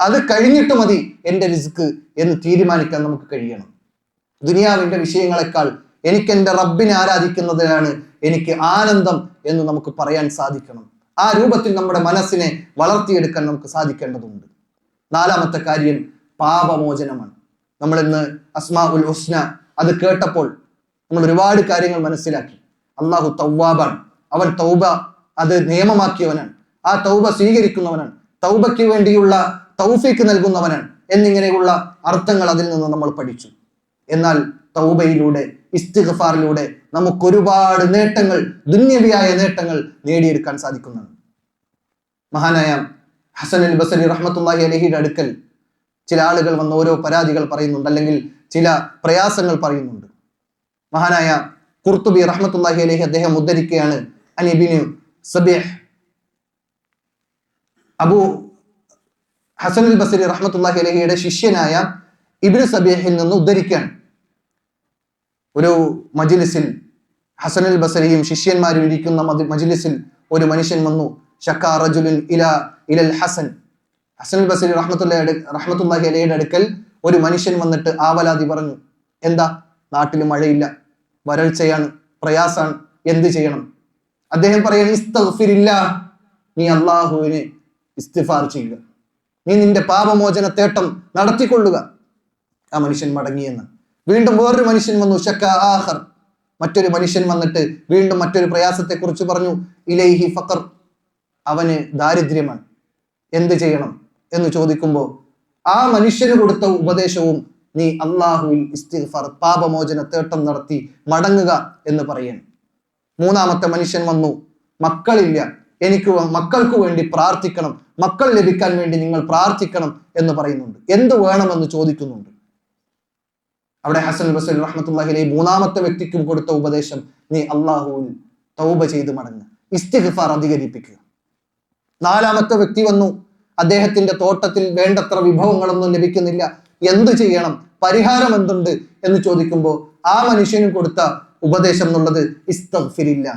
അത് കഴിഞ്ഞിട്ട് മതി എൻ്റെ റിസ്ക് എന്ന് തീരുമാനിക്കാൻ നമുക്ക് കഴിയണം. ദുനിയാവിന്റെ വിഷയങ്ങളെക്കാൾ എനിക്ക് എൻ്റെ റബ്ബിനെ ആരാധിക്കുന്നതിനാണ് എനിക്ക് ആനന്ദം എന്ന് നമുക്ക് പറയാൻ സാധിക്കണം. ആ രൂപത്തിൽ നമ്മുടെ മനസ്സിനെ വളർത്തിയെടുക്കാൻ നമുക്ക് സാധിക്കേണ്ടതുണ്ട്. നാലാമത്തെ കാര്യം പാപമോചനമാണ്. നമ്മൾ ഇന്ന് അസ്മാഉൽ ഹുസ്ന അത് കേട്ടപ്പോൾ നമ്മൾ ഒരുപാട് കാര്യങ്ങൾ മനസ്സിലാക്കി. അള്ളാഹു തൗവാബാണ്. അവൻ തൗബ അത് നിയമമാക്കിയവനാണ്. ആ തൗബ സ്വീകരിക്കുന്നവനാണ്. തൗബയ്ക്ക് വേണ്ടിയുള്ള തൗഫീക്ക് നൽകുന്നവനാണ് എന്നിങ്ങനെയുള്ള അർത്ഥങ്ങൾ അതിൽ നിന്ന് നമ്മൾ പഠിച്ചു. എന്നാൽ തൗബയിലൂടെ, ഇസ്തിഗ്ഫാറിലൂടെ നമുക്ക് ഒരുപാട് നേട്ടങ്ങൾ, ദുന്യവിയായ നേട്ടങ്ങൾ നേടിയെടുക്കാൻ സാധിക്കുന്നതാണ്. മഹാനായ ഹസൻ അൽ ബസരി റഹ്മത്തുള്ളാഹി അലൈഹിയുടെ അടുക്കൽ ചില ആളുകൾ വന്ന് ഓരോ പരാതികൾ പറയുന്നുണ്ട്, അല്ലെങ്കിൽ ചില പ്രയാസങ്ങൾ പറയുന്നുണ്ട്. മഹാനായ ഖുർത്തുബി റഹ്മത്തുള്ളാഹി അലൈഹി അദ്ദേഹം ഉദ്ധരിക്കുകയാണ്, അൻ ഇബ്നു സബീഹ്, അബൂ ഹസൻ അൽ ബസരി റഹ്മത്തുള്ളാഹി അലൈഹിയുടെ ശിഷ്യനായ ഇബ്നു സബീഹിൽ നിന്ന് ഉദ്ധരിക്കുകയാണ്. ഒരു മജ്ലിസിൽ ഹസൻ അൽ ബസരിയും ശിഷ്യന്മാരും ഇരിക്കുന്ന മജ്ലിസിൽ ഒരു മനുഷ്യൻ വന്നു. ശക്കാ റജുലുൻ ഇലൽ ഹസൻ. ഹസൻ അൽ ബസരി റഹ്മത്തുള്ളാഹി അലൈഹിയുടെ അടുക്കൽ ഒരു മനുഷ്യൻ വന്നിട്ട് ആവലാതി പറഞ്ഞു. എന്താ? നാട്ടിൽ മഴയില്ല, വരൾച്ചയാണ്, പ്രയാസാണ്, എന്ത് ചെയ്യണം? അദ്ദേഹം പറയുന്നത്, ഇസ്തഗ്ഫിരില്ലാഹ്, നീ അള്ളാഹുവിനെ ഇസ്തിഗ്ഫാർ ചെയ്യുക, നീ നിന്റെ പാപമോചന തേട്ടം നടത്തിക്കൊള്ളുക. ആ മനുഷ്യൻ മടങ്ങിയെന്ന്. വീണ്ടും വേറൊരു മനുഷ്യൻ വന്നു. ശക്ക ആഖർ, മറ്റൊരു മനുഷ്യൻ വന്നിട്ട് വീണ്ടും മറ്റൊരു പ്രയാസത്തെ കുറിച്ച് പറഞ്ഞു. ഇലൈഹി ഫഖർ, അവന് ദാരിദ്ര്യമാണ്, എന്ത് ചെയ്യണം എന്ന് ചോദിക്കുമ്പോൾ ആ മനുഷ്യന് കൊടുത്ത ഉപദേശവും നീ അള്ളാഹുവിൽ ഇസ്തിഗ്ഫാർ, പാപമോചന തേട്ടം നടത്തി മടങ്ങുക എന്ന് പറയണം. മൂന്നാമത്തെ മനുഷ്യൻ വന്നു. മക്കളില്ല, എനിക്ക് മക്കൾക്ക് വേണ്ടി പ്രാർത്ഥിക്കണം, മക്കൾ ലഭിക്കാൻ വേണ്ടി നിങ്ങൾ പ്രാർത്ഥിക്കണം എന്ന് പറയുന്നുണ്ട്. എന്ത് വേണമെന്ന് ചോദിക്കുന്നുണ്ട്. അവിടെ ഹസൻ ബസരി റഹ്മത്തുള്ളാഹി അലൈഹി മൂന്നാമത്തെ വ്യക്തിക്കും കൊടുത്ത ഉപദേശം, നീ അള്ളാഹുവിൽ തൗബ ചെയ്ത് മടങ്ങുക, ഇസ്തിഗ്ഫാർ അധികരിപ്പിക്കുക. നാലാമത്തെ വ്യക്തി വന്നു. അദ്ദേഹത്തിന്റെ തോട്ടത്തിൽ വേണ്ടത്ര വിഭവങ്ങളൊന്നും ലഭിക്കുന്നില്ല, എന്ത് ചെയ്യണം, പരിഹാരം എന്തുണ്ട് എന്ന് ചോദിക്കുമ്പോൾ ആ മനുഷ്യനും കൊടുത്ത ഉപദേശം എന്നുള്ളത് ഇസ്തഗ്ഫിരില്ല,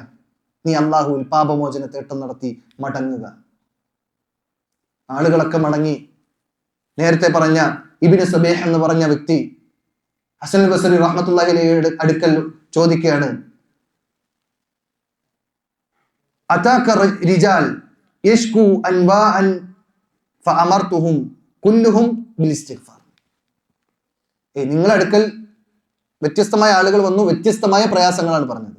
നീ അള്ളാഹുവിൽ പാപമോചന തേട്ടം നടത്തി മടങ്ങുക. ആളുകളൊക്കെ മടങ്ങി. നേരത്തെ പറഞ്ഞ ഇബ്നു സബീഹ് എന്ന് പറഞ്ഞ വ്യക്തി ഹസൻ അൽ ബസരി റഹ്മത്തുള്ളാഹി അലൈഹിയുടെ അടുക്കൽ ചോദിക്കുകയാണ്, അതാക റിജാൽ യഷ്കു അൻവാഅൻ ഫഅമർതുഹും കുല്ലുഹും ബിൽ ഇസ്തിഗ്ഫാർ. നിങ്ങളുടെ അടുക്കൽ വ്യത്യസ്തമായ ആളുകൾ വന്നു, വ്യത്യസ്തമായ പ്രയാസങ്ങളാണ് പറഞ്ഞത്.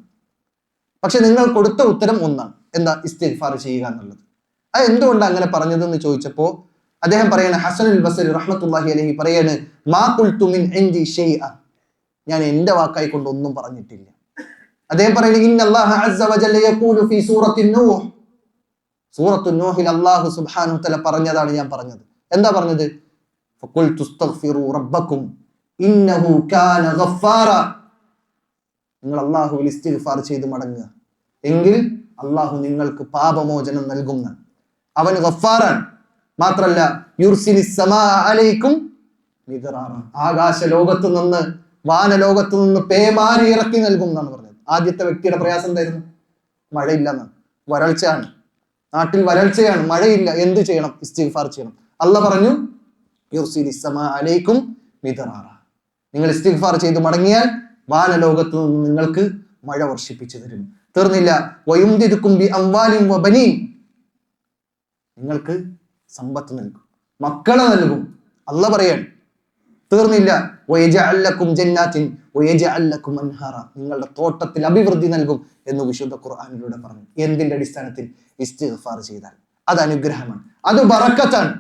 പക്ഷെ നിങ്ങൾ കൊടുത്ത ഉത്തരം ഒന്നാണ്. എന്താ? ഇസ്തിഗ്ഫാർ ചെയ്യുക എന്നുള്ളത്. അത് എന്തുകൊണ്ടാണ് അങ്ങനെ പറഞ്ഞതെന്ന് ചോദിച്ചപ്പോൾ അദ്ദേഹം പറയാണ്, ഹസൻ അൽ ബസരി റഹ്മത്തുള്ളാഹി അലൈഹി പറയാണ്, മാ ഖുൽതു മിൻ ഇൻദി ഷൈഅ, ഞാൻ എൻ്റെ വാക്കായി കൊണ്ട് ഒന്നും പറഞ്ഞിട്ടില്ല. അദ്ദേഹം പറയുന്നത്, ഇന്നല്ലാഹ അസ്സ വജല്ല യഖൂലു ഫീ സൂറത്തിൻ നൂഹ്, സൂറത്തു നൂഹിൽ അല്ലാഹു സുബ്ഹാനഹു തആല പറഞ്ഞതാണ് ഞാൻ പറഞ്ഞത്. എന്താ പറഞ്ഞത്? ഫഖുൽതു ഇസ്തഗ്ഫിറു റബ്ബക്കും ഇന്നഹു കാന ഗഫാറ, നിങ്ങൾ അല്ലാഹുവിൽ ഇസ്തിഗ്ഫാർ ചെയ്ത് മടങ്ങുക, എങ്കിൽ അല്ലാഹു നിങ്ങൾക്ക് പാപമോചനം നൽകുന്ന അവൻ ഗഫാറാൻ. മാത്രല്ല യുർസിലിസ് സമാഅ അലൈക്കും മിദ്റാറ, ആകാശ ലോകത്ത് നിന്ന്, വാനലോകത്ത് നിന്ന് പേമാരി ഇറക്കി നൽകും എന്നാണ് പറഞ്ഞത്. ആദ്യത്തെ വ്യക്തിയുടെ പ്രയാസം എന്തായിരുന്നു? മഴയില്ല എന്നാണ്, വരൾച്ചയാണ്, നാട്ടിൽ വരൾച്ചയാണ്, മഴയില്ല, എന്ത് ചെയ്യണം? ഇസ്തിഗ്ഫാർ ചെയ്യണം. അല്ലാഹ് പറഞ്ഞു, യുർസിലിസ് സമാഅ അലൈക്കും മിദ്റാറ, നിങ്ങൾ ഇസ്തിഗ്ഫാർ ചെയ്ത് മടങ്ങിയാൽ വാനലോകത്ത് നിന്ന് നിങ്ങൾക്ക് മഴ വർഷിപ്പിച്ചു തരും. തീർന്നില്ല, വയുംദിദുക്കും ബി അംവാലിൻ വബനീൻ, നിങ്ങൾക്ക് സമ്പത്ത് നൽകും, മക്കളെ നൽകും. അല്ലാഹ് പറയാണ്. തീർന്നില്ല, വയജഅൽ ലക്കും ജന്നാത്തിൻ വയജഅൽ ലക്കും അൻഹാറ, നിങ്ങളുടെ തോട്ടത്തിൽ അഭിവൃദ്ധി നൽകും എന്ന് വിശുദ്ധ ഖുർആനിലൂടെ പറഞ്ഞു. എന്തിന്റെ അടിസ്ഥാനത്തിൽ? ഇസ്തിഗ്ഫാർ ചെയ്താൽ. അത് അനുഗ്രഹമാണ്, അത് ബറക്കത്താണ്.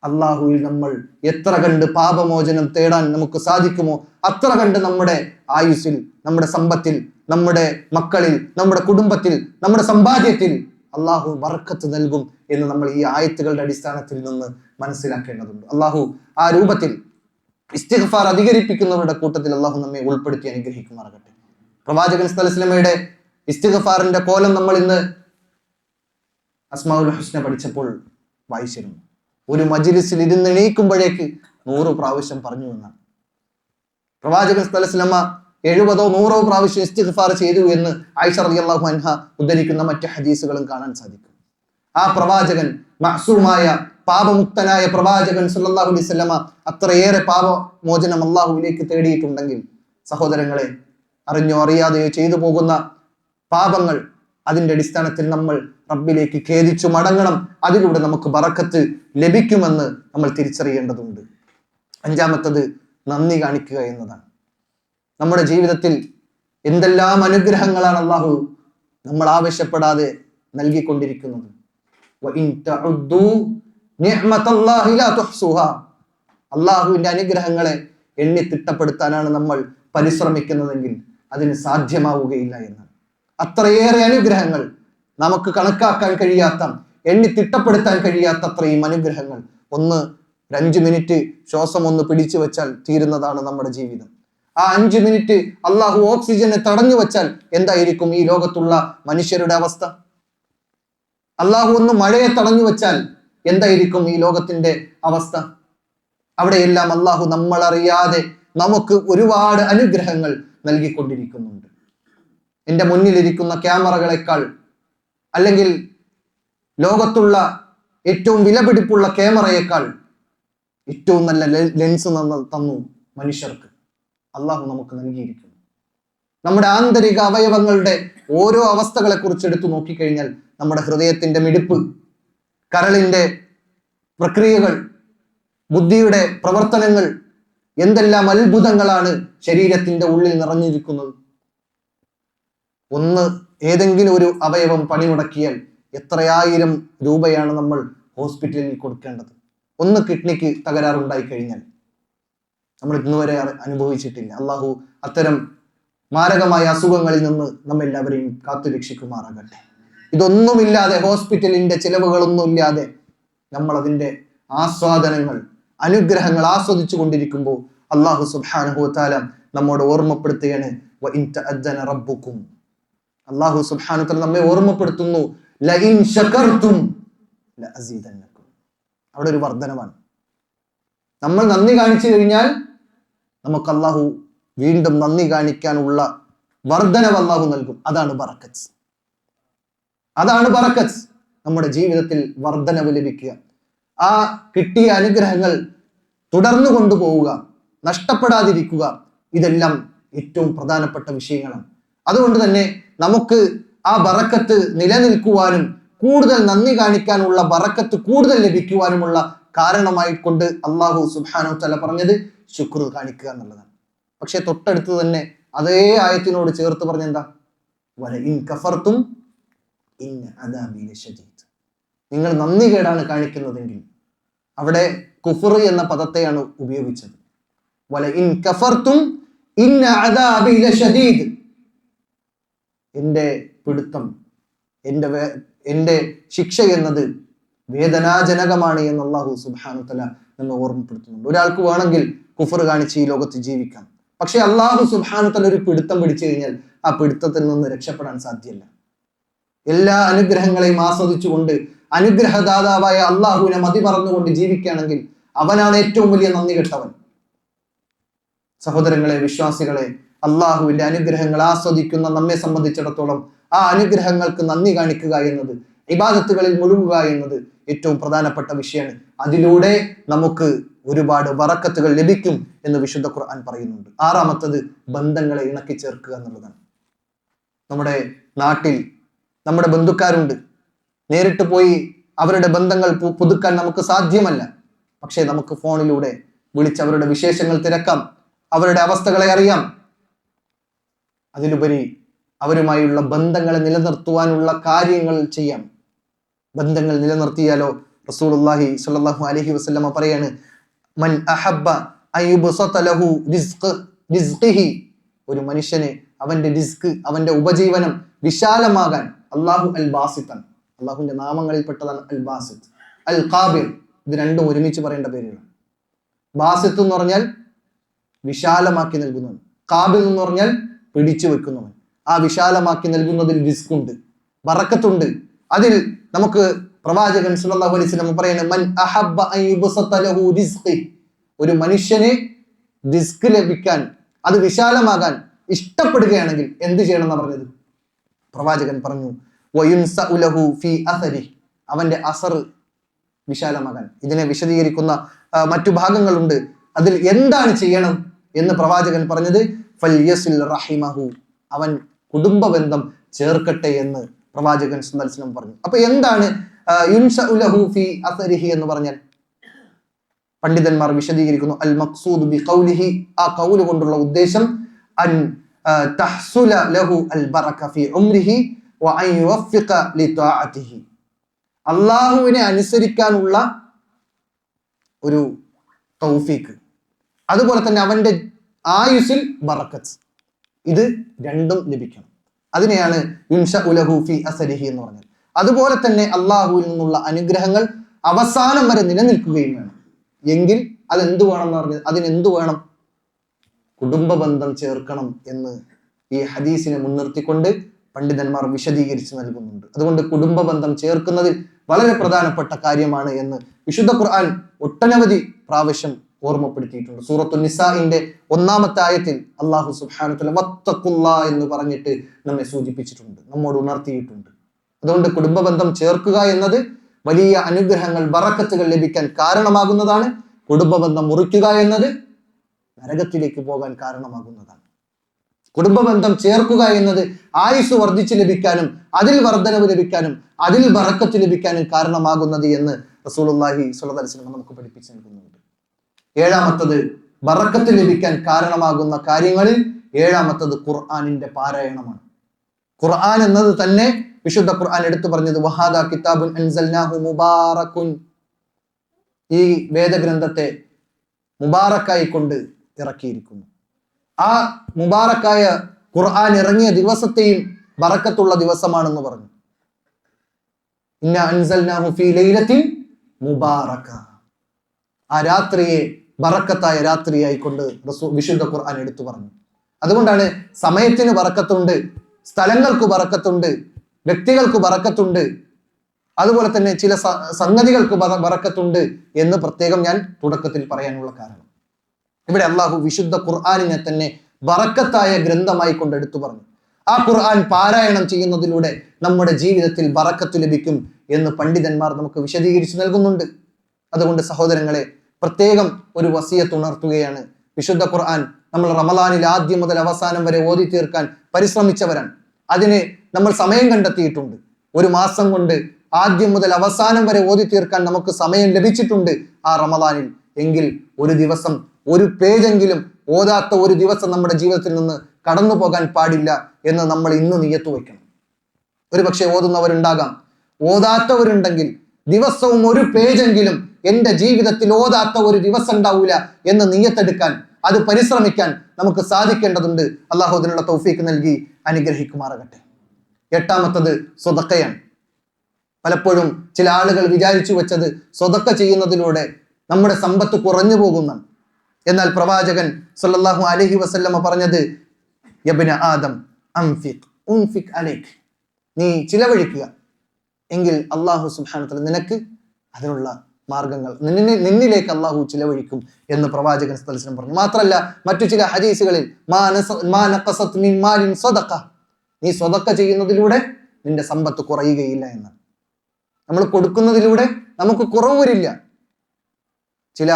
അള്ളാഹുവിൽ നമ്മൾ എത്ര കണ്ട് പാപമോചനം തേടാൻ നമുക്ക് സാധിക്കുമോ അത്ര കണ്ട് നമ്മുടെ ആയുസ്സിൽ, നമ്മുടെ സമ്പത്തിൽ, നമ്മുടെ മക്കളിൽ, നമ്മുടെ കുടുംബത്തിൽ, നമ്മുടെ സമ്പാദ്യത്തിൽ അള്ളാഹു ബർക്കത്ത് നൽകും എന്ന് നമ്മൾ ഈ ആയത്തുകളുടെ അടിസ്ഥാനത്തിൽ നിന്ന് മനസ്സിലാക്കേണ്ടതുണ്ട്. അള്ളാഹു ആ രൂപത്തിൽ ഇസ്തിഗ്ഫാർ അധികരിപ്പിക്കുന്നവരുടെ കൂട്ടത്തിൽ അള്ളാഹു നമ്മെ ഉൾപ്പെടുത്തി അനുഗ്രഹിക്കുമാറാകട്ടെ. പ്രവാചകൻ സല്ലല്ലാഹു അലൈഹി വസല്ലമയുടെ ഇസ്തിഗ്ഫാറിന്റെ കോലം നമ്മൾ ഇന്ന് അസ്മാഉൽ ഹുസ്ന പഠിച്ചപ്പോൾ വായിച്ചിരുന്നു. ഒരു മജ്ലിസിൽ ഇരുന്ന് എണീക്കുമ്പോഴേക്ക് 100 പ്രാവശ്യം പറഞ്ഞു എന്നാണ്. പ്രവാചകൻ സല്ലല്ലാഹു അലൈഹി വസല്ലമ 70 or 100 പ്രാവശ്യം ഇസ്തിഗ്ഫാർ ചെയ്തു എന്ന് ആയിഷ റളിയല്ലാഹു അൻഹ ഉദ്ധരിക്കുന്ന മറ്റ് ഹദീസുകളും കാണാൻ സാധിക്കും. ആ പ്രവാചകൻ, മഅ്സൂമായ പാപമുക്തനായ പ്രവാചകൻ സല്ലല്ലാഹു അലൈഹി വസല്ലമ അത്രയേറെ പാപമോചനം അല്ലാഹുവിലേക്ക് തേടിയിട്ടുണ്ടെങ്കിൽ സഹോദരങ്ങളെ, അറിഞ്ഞോ അറിയാതെയോ ചെയ്തു പോകുന്ന പാപങ്ങൾ, അതിന്റെ അടിസ്ഥാനത്തിൽ നമ്മൾ റബ്ബിലേക്ക് ഖേദിച്ചു മടങ്ങണം. അതിലൂടെ നമുക്ക് ബറക്കത്ത് ലഭിക്കുമെന്ന് നമ്മൾ തിരിച്ചറിയേണ്ടതുണ്ട്. 5-മത്തത് നന്ദി കാണിക്കുക എന്നതാണ്. നമ്മുടെ ജീവിതത്തിൽ എന്തെല്ലാം അനുഗ്രഹങ്ങളാണ് അള്ളാഹു നമ്മൾ ആവശ്യപ്പെടാതെ നൽകിക്കൊണ്ടിരിക്കുന്നത്. അള്ളാഹുവിന്റെ അനുഗ്രഹങ്ങളെ എണ്ണി തിട്ടപ്പെടുത്താനാണ് നമ്മൾ പരിശ്രമിക്കുന്നതെങ്കിൽ അതിന് സാധ്യമാവുകയില്ല എന്നാണ്. അത്രയേറെ അനുഗ്രഹങ്ങൾ, നമുക്ക് കണക്കാക്കാൻ കഴിയാത്ത, എണ്ണി തിട്ടപ്പെടുത്താൻ കഴിയാത്ത അത്രയും അനുഗ്രഹങ്ങൾ. ഒരു 5 മിനിറ്റ് ശ്വാസം ഒന്ന് പിടിച്ചു വെച്ചാൽ തീരുന്നതാണ് നമ്മുടെ ജീവിതം. ആ 5 മിനിറ്റ് അള്ളാഹു ഓക്സിജനെ തടഞ്ഞു വെച്ചാൽ എന്തായിരിക്കും ഈ ലോകത്തുള്ള മനുഷ്യരുടെ അവസ്ഥ? അള്ളാഹു ഒന്ന് മഴയെ തടഞ്ഞു വെച്ചാൽ എന്തായിരിക്കും ഈ ലോകത്തിന്റെ അവസ്ഥ? അവിടെയെല്ലാം അള്ളാഹു നമ്മളറിയാതെ നമുക്ക് ഒരുപാട് അനുഗ്രഹങ്ങൾ നൽകിക്കൊണ്ടിരിക്കുന്നുണ്ട്. എൻ്റെ മുന്നിലിരിക്കുന്ന ക്യാമറകളെക്കാൾ, അല്ലെങ്കിൽ ലോകത്തുള്ള ഏറ്റവും വിലപിടിപ്പുള്ള ക്യാമറയേക്കാൾ ഏറ്റവും നല്ല ലെൻസ് തന്നു മനുഷ്യർക്ക് അള്ളാഹു നമുക്ക് നൽകിയിരിക്കുന്നു. നമ്മുടെ ആന്തരിക അവയവങ്ങളുടെ ഓരോ അവസ്ഥകളെ കുറിച്ച് എടുത്തു നോക്കിക്കഴിഞ്ഞാൽ നമ്മുടെ ഹൃദയത്തിന്റെ മിടിപ്പ്, കരളിന്റെ പ്രക്രിയകൾ, ബുദ്ധിയുടെ പ്രവർത്തനങ്ങൾ, എന്തെല്ലാം അത്ഭുതങ്ങളാണ് ശരീരത്തിന്റെ ഉള്ളിൽ നിറഞ്ഞിരിക്കുന്നത്. ഏതെങ്കിലും ഒരു അവയവം പണിമുടക്കിയാൽ എത്രയായിരം രൂപയാണ് നമ്മൾ ഹോസ്പിറ്റലിൽ കൊടുക്കേണ്ടത്. കിഡ്നിക്ക് തകരാറുണ്ടായി കഴിഞ്ഞാൽ നമ്മൾ ഇന്നുവരെ അനുഭവിച്ചിട്ടില്ല. അള്ളാഹു അത്തരം മാരകമായ അസുഖങ്ങളിൽ നിന്ന് നമ്മെല്ലാവരെയും കാത്തു രക്ഷിക്കുമാറാകട്ടെ. ഇതൊന്നുമില്ലാതെ, ഹോസ്പിറ്റലിന്റെ ചിലവുകളൊന്നും ഇല്ലാതെ നമ്മൾ അതിന്റെ ആസ്വാദനങ്ങൾ, അനുഗ്രഹങ്ങൾ ആസ്വദിച്ചു കൊണ്ടിരിക്കുമ്പോൾ അള്ളാഹു സുബ്ഹാനഹു വതആല നമ്മോട് ഓർമ്മപ്പെടുത്തുകയാണ്, റബ്ബുക്കും. അള്ളാഹു സുബ്ഹാനഹു വതആല നമ്മെ ഓർമ്മപ്പെടുത്തുന്നു, ലഇൻ ശകർതും ലഅസീദന്നകും. അവിടെ ഒരു വർധനവാണ്. നമ്മൾ നന്ദി കാണിച്ചു കഴിഞ്ഞാൽ നമുക്ക് അള്ളാഹു വീണ്ടും നന്ദി കാണിക്കാനുള്ള വർധനവ് അള്ളാഹു നൽകും. അതാണ് ബറക്കത്ത്. അതാണ് ബറക്കത്ത്. നമ്മുടെ ജീവിതത്തിൽ വർധനവ് ലഭിക്കുക, ആ കിട്ടിയ അനുഗ്രഹങ്ങൾ തുടർന്നു കൊണ്ടുപോവുക, നഷ്ടപ്പെടാതിരിക്കുക, ഇതെല്ലാം ഏറ്റവും പ്രധാനപ്പെട്ട വിഷയങ്ങളാണ്. അതുകൊണ്ട് തന്നെ നമുക്ക് ആ ബറക്കത്ത് നിലനിൽക്കുവാനും കൂടുതൽ നന്ദി കാണിക്കാനുള്ള, ബറക്കത്ത് കൂടുതൽ ലഭിക്കുവാനുമുള്ള കാരണമായി കൊണ്ട് അള്ളാഹു സുബ്ഹാനഹു വതആല പറഞ്ഞത് ശുക്ർ കാണിക്കുക എന്നുള്ളതാണ്. പക്ഷെ തൊട്ടടുത്ത് തന്നെ അതേ ആയത്തിനോട് ചേർത്ത് പറഞ്ഞെന്താ? വലഇൻ കഫർതും ഇന്ന അദാബി ലശദീദ്. നിങ്ങൾ നന്ദി കേടാണ് കാണിക്കുന്നതെങ്കിൽ, അവിടെ കുഫർ എന്ന പദത്തെയാണ് ഉപയോഗിച്ചത്. വലഇൻ കഫർതും ഇന്ന അദാബി ലശദീദ്. എൻ്റെ പിടുത്തം, എൻ്റെ ശിക്ഷ എന്നത് വേദനാജനകമാണ് എന്ന് അല്ലാഹു സുബ്ഹാനഹു വതആല നമ്മെ ഓർമ്മപ്പെടുത്തുന്നുണ്ട്. ഒരാൾക്ക് വേണമെങ്കിൽ കുഫർ കാണിച്ച് ഈ ലോകത്ത് ജീവിക്കാം. പക്ഷെ അല്ലാഹു സുബ്ഹാനഹു വതആല ഒരു പിടുത്തം പിടിച്ചു കഴിഞ്ഞാൽ ആ പിടുത്തത്തിൽ നിന്ന് രക്ഷപ്പെടാൻ സാധ്യമല്ല. എല്ലാ അനുഗ്രഹങ്ങളെയും ആസ്വദിച്ചുകൊണ്ട് അനുഗ്രഹദാതാവായ അള്ളാഹുവിനെ മതി മറന്നുകൊണ്ട് ജീവിക്കുകയാണെങ്കിൽ അവനാണ് ഏറ്റവും വലിയ നന്ദി കെട്ടവൻ. സഹോദരങ്ങളെ, വിശ്വാസികളെ, അള്ളാഹുവിന്റെ അനുഗ്രഹങ്ങൾ ആസ്വദിക്കുന്ന നമ്മെ സംബന്ധിച്ചിടത്തോളം ആ അനുഗ്രഹങ്ങൾക്ക് നന്ദി കാണിക്കുക എന്നത്, ഇബാദത്തുകളിൽ മുഴുകുക എന്നത് ഏറ്റവും പ്രധാനപ്പെട്ട വിഷയമാണ്. അതിലൂടെ നമുക്ക് ഒരുപാട് ബറക്കത്തുകൾ ലഭിക്കും എന്ന് വിശുദ്ധ ഖുർആൻ പറയുന്നുണ്ട്. 6-മത്തത് ബന്ധങ്ങളെ ഇണക്കി ചേർക്കുക എന്നുള്ളതാണ്. നമ്മുടെ നാട്ടിൽ നമ്മുടെ ബന്ധുക്കാരുണ്ട്. നേരിട്ട് പോയി അവരുടെ ബന്ധങ്ങൾ പുതുക്കാൻ നമുക്ക് സാധ്യമല്ല. പക്ഷേ നമുക്ക് ഫോണിലൂടെ വിളിച്ച് അവരുടെ വിശേഷങ്ങൾ തിരക്കാം, അവരുടെ അവസ്ഥകളെ അറിയാം. അതിലുപരി അവരുമായുള്ള ബന്ധങ്ങളെ നിലനിർത്തുവാനുള്ള കാര്യങ്ങൾ ചെയ്യാം. ബന്ധങ്ങൾ നിലനിർത്തിയാലോ റസൂലുള്ളാഹി സ്വല്ലല്ലാഹു അലൈഹി വസല്ലമ പറയാണ്, മൻ അഹബ്ബ അയ്യുബ്സത ലഹു റിസ്ഖിഹി. ഒരു മനുഷ്യനെ അവന്റെ റിസ്ക്, അവന്റെ ഉപജീവനം വിശാലമാകാൻ, അല്ലാഹു അൽ ബാസിത്തൻ, അള്ളാഹുവിന്റെ നാമങ്ങളിൽപ്പെട്ടതാണ് അൽ ബാസിത്ത്, അൽ ഖാബിർ. ഇത് രണ്ടും ഒരുമിച്ച് പറയേണ്ട പേരുകളാണ്. ബാസിത്ത് എന്ന് പറഞ്ഞാൽ വിശാലമാക്കി നൽകുന്നവൻ, ഖാബിർ എന്ന് പറഞ്ഞാൽ പിടിച്ചു വെക്കുന്നവൻ. ആ വിശാലമാക്കി നൽകുന്നതിൽ റിസ്ക് ഉണ്ട്, ബറക്കത്തുണ്ട്. അതിൽ നമുക്ക് പ്രവാചകൻ സല്ലല്ലാഹു അലൈഹി വസല്ലം പറയുന്നത്, മൻ അഹബ്ബ അൻ യുബ്സത ലഹു റിസ്ഖി, ഒരു മനുഷ്യനെ റിസ്ക് ലഭിക്കാൻ, അത് വിശാലമാകാൻ ഇഷ്ടപ്പെടുകയാണെങ്കിൽ എന്ത് ചെയ്യണം എന്നാ പറഞ്ഞത്? പ്രവാചകൻ പറഞ്ഞു, വയുൻസഉ ലഹു ഫീ അസരി, അവന്റെ അസർ വിശാലമാകാൻ. ഇതിനെ വിശദീകരിക്കുന്ന മറ്റു ഭാഗങ്ങളുണ്ട്. അതിൽ എന്താണ് ചെയ്യണം എന്ന് പ്രവാചകൻ പറഞ്ഞത്, ഫൽയസിൽ റഹിമഹു, അവൻ കുടുംബ ബന്ധം ചേർക്കട്ടെ എന്ന് പ്രവാചകൻ സല്ലല്ലാഹു അലൈഹി വസല്ലം പറഞ്ഞു. അപ്പൊ എന്താണ് യുൻസഉ ലഹു ഫീ അസരിഹി എന്ന് പറഞ്ഞാൽ? പണ്ഡിതന്മാർ വിശദീകരിക്കുന്നു, അൽ മഖ്സൂദ് ബി ഖൗലിഹി, ആ ഖൗല് കൊണ്ടുള്ള ഉദ്ദേശം അൻ തഹ്സുല ലഹു അൽ ബറക ഫീ ഉംരിഹി വ അൻ യുവഫിഖ ലി തആതിഹി, അല്ലാഹുവിനെ അനുസരിക്കാനുള്ള ഒരു തൗഫീഖ്, അതുപോലെ തന്നെ അവന്റെ ആയുസ്സിൽ ബറക്കത്ത്, ഇത് രണ്ടും ലഭിക്കണം. അതിനെയാണ് യുൻസഉ ലഹു ഫീ അസരിഹി എന്ന് പറഞ്ഞത്. അതുപോലെ തന്നെ അള്ളാഹുവിൽ നിന്നുള്ള അനുഗ്രഹങ്ങൾ അവസാനം വരെ നിലനിൽക്കുകയും വേണം. എങ്കിൽ അതെന്ത് വേണം എന്ന് പറഞ്ഞത്? അതിനെന്ത് വേണം? കുടുംബ ബന്ധം ചേർക്കണം എന്ന് ഈ ഹദീസിനെ മുൻനിർത്തിക്കൊണ്ട് പണ്ഡിതന്മാർ വിശദീകരിച്ച് നൽകുന്നുണ്ട്. അതുകൊണ്ട് കുടുംബ ബന്ധം ചേർക്കുന്നതിൽ വളരെ പ്രധാനപ്പെട്ട കാര്യമാണ് എന്ന് വിശുദ്ധ ഖുർആൻ ഒട്ടനവധി പ്രാവശ്യം ഓർമ്മപ്പെടുത്തിയിട്ടുണ്ട്. സൂറത്തുൻ നിസാഇന്റെ 1-ാമത്തെ ആയത്തിൽ അല്ലാഹു സുബ്ഹാനഹു വ തആല വത്തഖുല്ലാ എന്ന് പറഞ്ഞിട്ട് നമ്മെ സൂചിപ്പിച്ചിട്ടുണ്ട്, നമ്മോട് ഉണർത്തിയിട്ടുണ്ട്. അതുകൊണ്ട് കുടുംബ ബന്ധം ചേർക്കുക എന്നത് വലിയ അനുഗ്രഹങ്ങൾ, ബറക്കത്തുകൾ ലഭിക്കാൻ കാരണമാകുന്നതാണ്. കുടുംബ ബന്ധം മുറിക്കുക എന്നത് നരകത്തിലേക്ക് പോകാൻ കാരണമാകുന്നതാണ്. കുടുംബ ബന്ധം ചേർക്കുക എന്നത് ആയുസ് വർദ്ധിച്ചു ലഭിക്കാനും അതിൽ വർധനവ് ലഭിക്കാനും അതിൽ ബറക്കത്ത് ലഭിക്കാനും കാരണമാകുന്നത് എന്ന് റസൂലുള്ളാഹി സ്വല്ലല്ലാഹു അലൈഹി വസല്ലം നമുക്ക് പഠിപ്പിച്ചു നൽകുന്നുണ്ട്. ഏഴാമത്തത്, ബറക്കത്ത് ലഭിക്കാൻ കാരണമാകുന്ന കാര്യങ്ങളിൽ ഏഴാമത്തത് ഖുർആനിന്റെ പാരായണമാണ്. ഖുർആൻ എന്നത് തന്നെ വിശുദ്ധ ഖുർആൻ എടുത്തു പറഞ്ഞത് വഹാദാ കിതാബുൻ അൻസൽനാഹു മുബാറകുൻ, ഈ വേദഗ്രന്ഥത്തെ മുബാറക്കായി കൊണ്ട് ഇറക്കിയിരിക്കുന്നു. ആ മുബാറക്കായ ഖുർആൻ ഇറങ്ങിയ ദിവസത്തെയും ബറക്കത്തുള്ള ദിവസമാണെന്ന് പറഞ്ഞു. ഇന്ന അൻസൽനാഹു ഫീ ലൈലത്തിൻ മുബാറക, ആ രാത്രിയെ ബറക്കത്തായ രാത്രിയായി കൊണ്ട് വിശുദ്ധ ഖുർആൻ എടുത്തു പറഞ്ഞു. അതുകൊണ്ടാണ് സമയത്തിന് ബറക്കത്തുണ്ട്, സ്ഥലങ്ങൾക്ക് ബറക്കത്തുണ്ട്, വ്യക്തികൾക്ക് ബറക്കത്തുണ്ട്, അതുപോലെ തന്നെ ചില സംഗതികൾക്ക് ബറക്കത്തുണ്ട് എന്ന് പ്രത്യേകം ഞാൻ തുടക്കത്തിൽ പറയാനുള്ള കാരണം. ഇവിടെ അള്ളാഹു വിശുദ്ധ ഖുർആനിനെ തന്നെ ബറക്കത്തായ ഗ്രന്ഥമായി കൊണ്ട് എടുത്തു പറഞ്ഞു. ആ ഖുർആൻ പാരായണം ചെയ്യുന്നതിലൂടെ നമ്മുടെ ജീവിതത്തിൽ ബറക്കത്ത് ലഭിക്കും എന്ന് പണ്ഡിതന്മാർ നമുക്ക് വിശദീകരിച്ചു നൽകുന്നുണ്ട്. അതുകൊണ്ട് സഹോദരങ്ങളെ, പ്രത്യേകം ഒരു വസിയത്ത് ഉണർത്തുകയാണ്. വിശുദ്ധ ഖുർആൻ നമ്മൾ റമളാനിൽ ആദ്യം മുതൽ അവസാനം വരെ ഓതി തീർക്കാൻ പരിശ്രമിച്ചവരാണ്. അതിന് നമ്മൾ സമയം കണ്ടെത്തിയിട്ടുണ്ട്. ഒരു മാസം കൊണ്ട് ആദ്യം മുതൽ അവസാനം വരെ ഓതി തീർക്കാൻ നമുക്ക് സമയം ലഭിച്ചിട്ടുണ്ട് ആ റമളാനിൽ. എങ്കിൽ ഒരു ദിവസം ഒരു പേജെങ്കിലും ഓതാത്ത ഒരു ദിവസം നമ്മുടെ ജീവിതത്തിൽ നിന്ന് കടന്നു പോകാൻ പാടില്ല എന്ന് നമ്മൾ ഇന്ന് നിയ്യത്ത് വയ്ക്കണം. ഒരു പക്ഷെ ഓതുന്നവരുണ്ടാകാം, ഓതാത്തവരുണ്ടെങ്കിൽ ദിവസവും ഒരു പേജെങ്കിലും എന്റെ ജീവിതത്തിൽ ഓതാത്ത ഒരു ദിവസം ഉണ്ടാവൂല എന്ന് നിയ്യത്തെടുക്കാൻ, അത് പരിശ്രമിക്കാൻ നമുക്ക് സാധിക്കേണ്ടതുണ്ട്. അള്ളാഹു അതിനുള്ള തൗഫീക്ക് നൽകി അനുഗ്രഹിക്കുമാറാകട്ടെ. എട്ടാമത്തത് സ്വതക്കയാണ്. പലപ്പോഴും ചില ആളുകൾ വിചാരിച്ചു വെച്ചത് സ്വതക്ക ചെയ്യുന്നതിലൂടെ നമ്മുടെ സമ്പത്ത് കുറഞ്ഞു പോകുമെന്നാണ്. എന്നാൽ പ്രവാചകൻ സല്ലല്ലാഹു അലൈഹി വസല്ലമ പറഞ്ഞത്, യബ്ന ആദം അൻഫിഖ് ഉൻഫിഖ് അലൈക്, നീ ചിലവഴിക്കുക എങ്കിൽ അല്ലാഹു സുബ്ഹാനഹു വ തആല നിനക്ക് അതിനുള്ള മാർഗങ്ങൾ നിന്നിലേക്ക് അല്ലാഹു ചിലവഴിക്കും എന്ന് പ്രവാചകൻ സല്ലല്ലാഹു അലൈഹി വസല്ലം പറഞ്ഞു. മാത്രമല്ല, മറ്റു ചില ഹദീസുകളിൽ മാ നഖസത് മിൻ മാലിൻ സദഖ, നീ സ്വതക്ക ചെയ്യുന്നതിലൂടെ നിന്റെ സമ്പത്ത് കുറയുകയില്ല എന്നാണ്. നമ്മൾ കൊടുക്കുന്നതിലൂടെ നമുക്ക് കുറവ് വരില്ല. ചില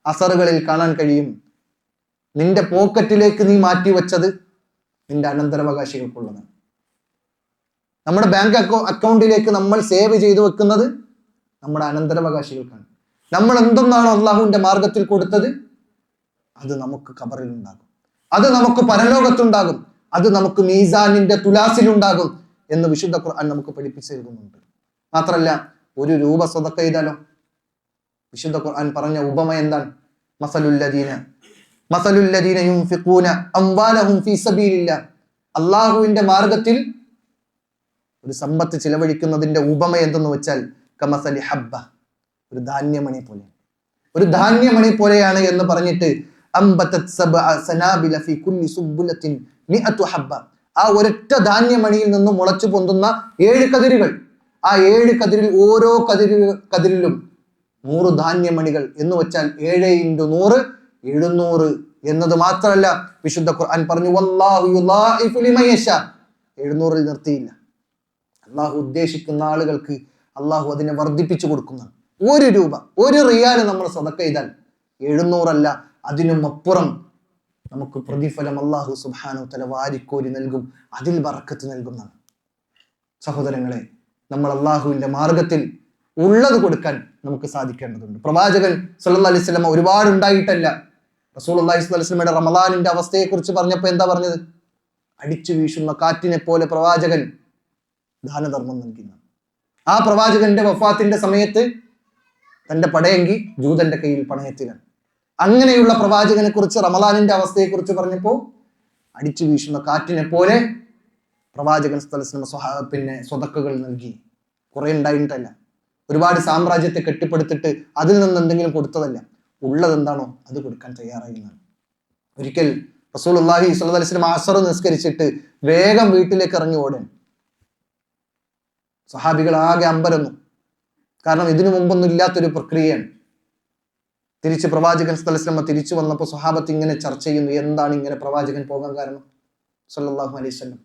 അസറുകളിൽ കാണാൻ കഴിയും, നിന്റെ പോക്കറ്റിലേക്ക് നീ മാറ്റി വെച്ചത് നിന്റെ അനന്തരാവകാശികൾക്കുള്ളതാണ്. നമ്മുടെ ബാങ്ക് അക്കൗണ്ടിലേക്ക് നമ്മൾ സേവ് ചെയ്തു വെക്കുന്നത് നമ്മുടെ അനന്തരാവകാശികൾക്കാണ്. നമ്മൾ എന്തൊന്നാണോ അള്ളാഹുവിന്റെ മാർഗത്തിൽ കൊടുത്തത് അത് നമുക്ക് ഖബറിൽ ഉണ്ടാകും, അത് നമുക്ക് പരലോകത്തുണ്ടാകും, അത് നമുക്ക് മീസാനിന്റെ തുലാസിലുണ്ടാകും എന്ന് വിശുദ്ധ ഖുർആൻ നമുക്ക് പഠിപ്പിച്ചു തരുന്നുണ്ട്. മാത്രമല്ല, 1 രൂപ സ്വതക്ക ചെയ്താലോ വിശുദ്ധ ഖുർആൻ പറഞ്ഞ ഉപമ എന്താണ്? മസലുല്ലദീന യുൻഫിഖൂന അംവാലഹും ഫീ സബീലില്ലാഹ്, അല്ലാഹുവിന്റെ മാർഗത്തിൽ ഒരു സമ്പത്ത് ചിലവഴിക്കുന്നതിന്റെ ഉപമ എന്തെന്ന് വെച്ചാൽ കമസലി ഹബ്ബ, ഒരു ധാന്യമണി പോലെ, ഒരു ധാന്യമണി പോലെയാണ് എന്ന് പറഞ്ഞിട്ട് അംബതത് സബ്അ സനാബില ഫീ കുല്ലി സുബ്ബുലത്തിൻ മിഅതു ഹബ്ബ, ആ ഒരൊറ്റ ധാന്യമണിയിൽ നിന്നും മുളച്ചു പൊന്തുന്ന 7 കതിരുകൾ, ആ 7 കതിരിൽ ഓരോ കതിരിലും 100 ധാന്യമണികൾ എന്ന് വെച്ചാൽ 7 × 100 700 എന്നത് മാത്രമല്ല, വിശുദ്ധ ഖുർആൻ പറഞ്ഞു വല്ലാഹു യുളാഇഫു ലിമൻ യശാ, 700-ൽ നിർത്തിയില്ല. അള്ളാഹു ഉദ്ദേശിക്കുന്ന ആളുകൾക്ക് അള്ളാഹു അതിനെ വർദ്ധിപ്പിച്ചു കൊടുക്കുന്നതാണ്. 1 രൂപ 1 റിയാൽ നമ്മൾ സദഖ ചെയ്താൽ 700 അല്ല, അതിനും അപ്പുറം നമുക്ക് പ്രതിഫലം അള്ളാഹു സുബ്ഹാനഹു വ തആല വാരിക്കോരി നൽകും, അതിൽ ബറക്കത്ത് നൽകുന്നതാണ്. സഹോദരങ്ങളെ, നമ്മൾ അള്ളാഹുവിന്റെ മാർഗത്തിൽ ഉള്ളത് കൊടുക്കാൻ നമുക്ക് സാധിക്കേണ്ടതുണ്ട്. പ്രവാചകൻ സല്ലല്ലാഹു അലൈഹി വസല്ലം ഒരുപാട് ഉണ്ടായിട്ടല്ല, റസൂലുള്ളാഹി സ്വല്ലല്ലാഹു അലൈഹി വസല്ലമയുടെ റമളാനിന്റെ അവസ്ഥയെ കുറിച്ച് പറഞ്ഞപ്പോൾ എന്താ പറഞ്ഞത്? അടിച്ചു വീശുന്ന കാറ്റിനെ പോലെ പ്രവാചകൻ ദാനധർമ്മം നൽകുന്നു. ആ പ്രവാചകന്റെ വഫാത്തിന്റെ സമയത്ത് തന്റെ പടയെങ്കി ജൂതന്റെ കയ്യിൽ പണയത്തിലാണ്. അങ്ങനെയുള്ള പ്രവാചകനെ കുറിച്ച് റമളാനിന്റെ അവസ്ഥയെ കുറിച്ച് പറഞ്ഞപ്പോൾ അടിച്ചു വീശുന്ന കാറ്റിനെ പോലെ പ്രവാചകൻ പിന്നെ സ്വതക്കകൾ നൽകി. കുറെ ഉണ്ടായിട്ടല്ല, ഒരുപാട് സാമ്രാജ്യത്തെ കെട്ടിപ്പടുത്തിട്ട് അതിൽ നിന്ന് എന്തെങ്കിലും കൊടുത്തതല്ല, ഉള്ളത് എന്താണോ അത് കൊടുക്കാൻ തയ്യാറായിരുന്നാണ്. ഒരിക്കൽ റസൂലുള്ളാഹി സ്വല്ലല്ലാഹു അലൈഹി വസല്ലം അസ്ർ നിസ്കരിച്ചിട്ട് വേഗം വീട്ടിലേക്ക് ഇറങ്ങി ഓടാൻ. സഹാബികൾ ആകെ അമ്പരന്നു, കാരണം ഇതിനു മുമ്പൊന്നും ഇല്ലാത്തൊരു പ്രക്രിയയാണ്. തിരിച്ച് പ്രവാചകൻ സല്ലല്ലാഹു അലൈഹി വസല്ലം തിരിച്ചു വന്നപ്പോൾ സ്വഹാബത്ത് ഇങ്ങനെ ചർച്ച ചെയ്യുന്നു, എന്താണ് ഇങ്ങനെ പ്രവാചകൻ പോകാൻ കാരണം സല്ലല്ലാഹു അലൈഹി വസല്ലം.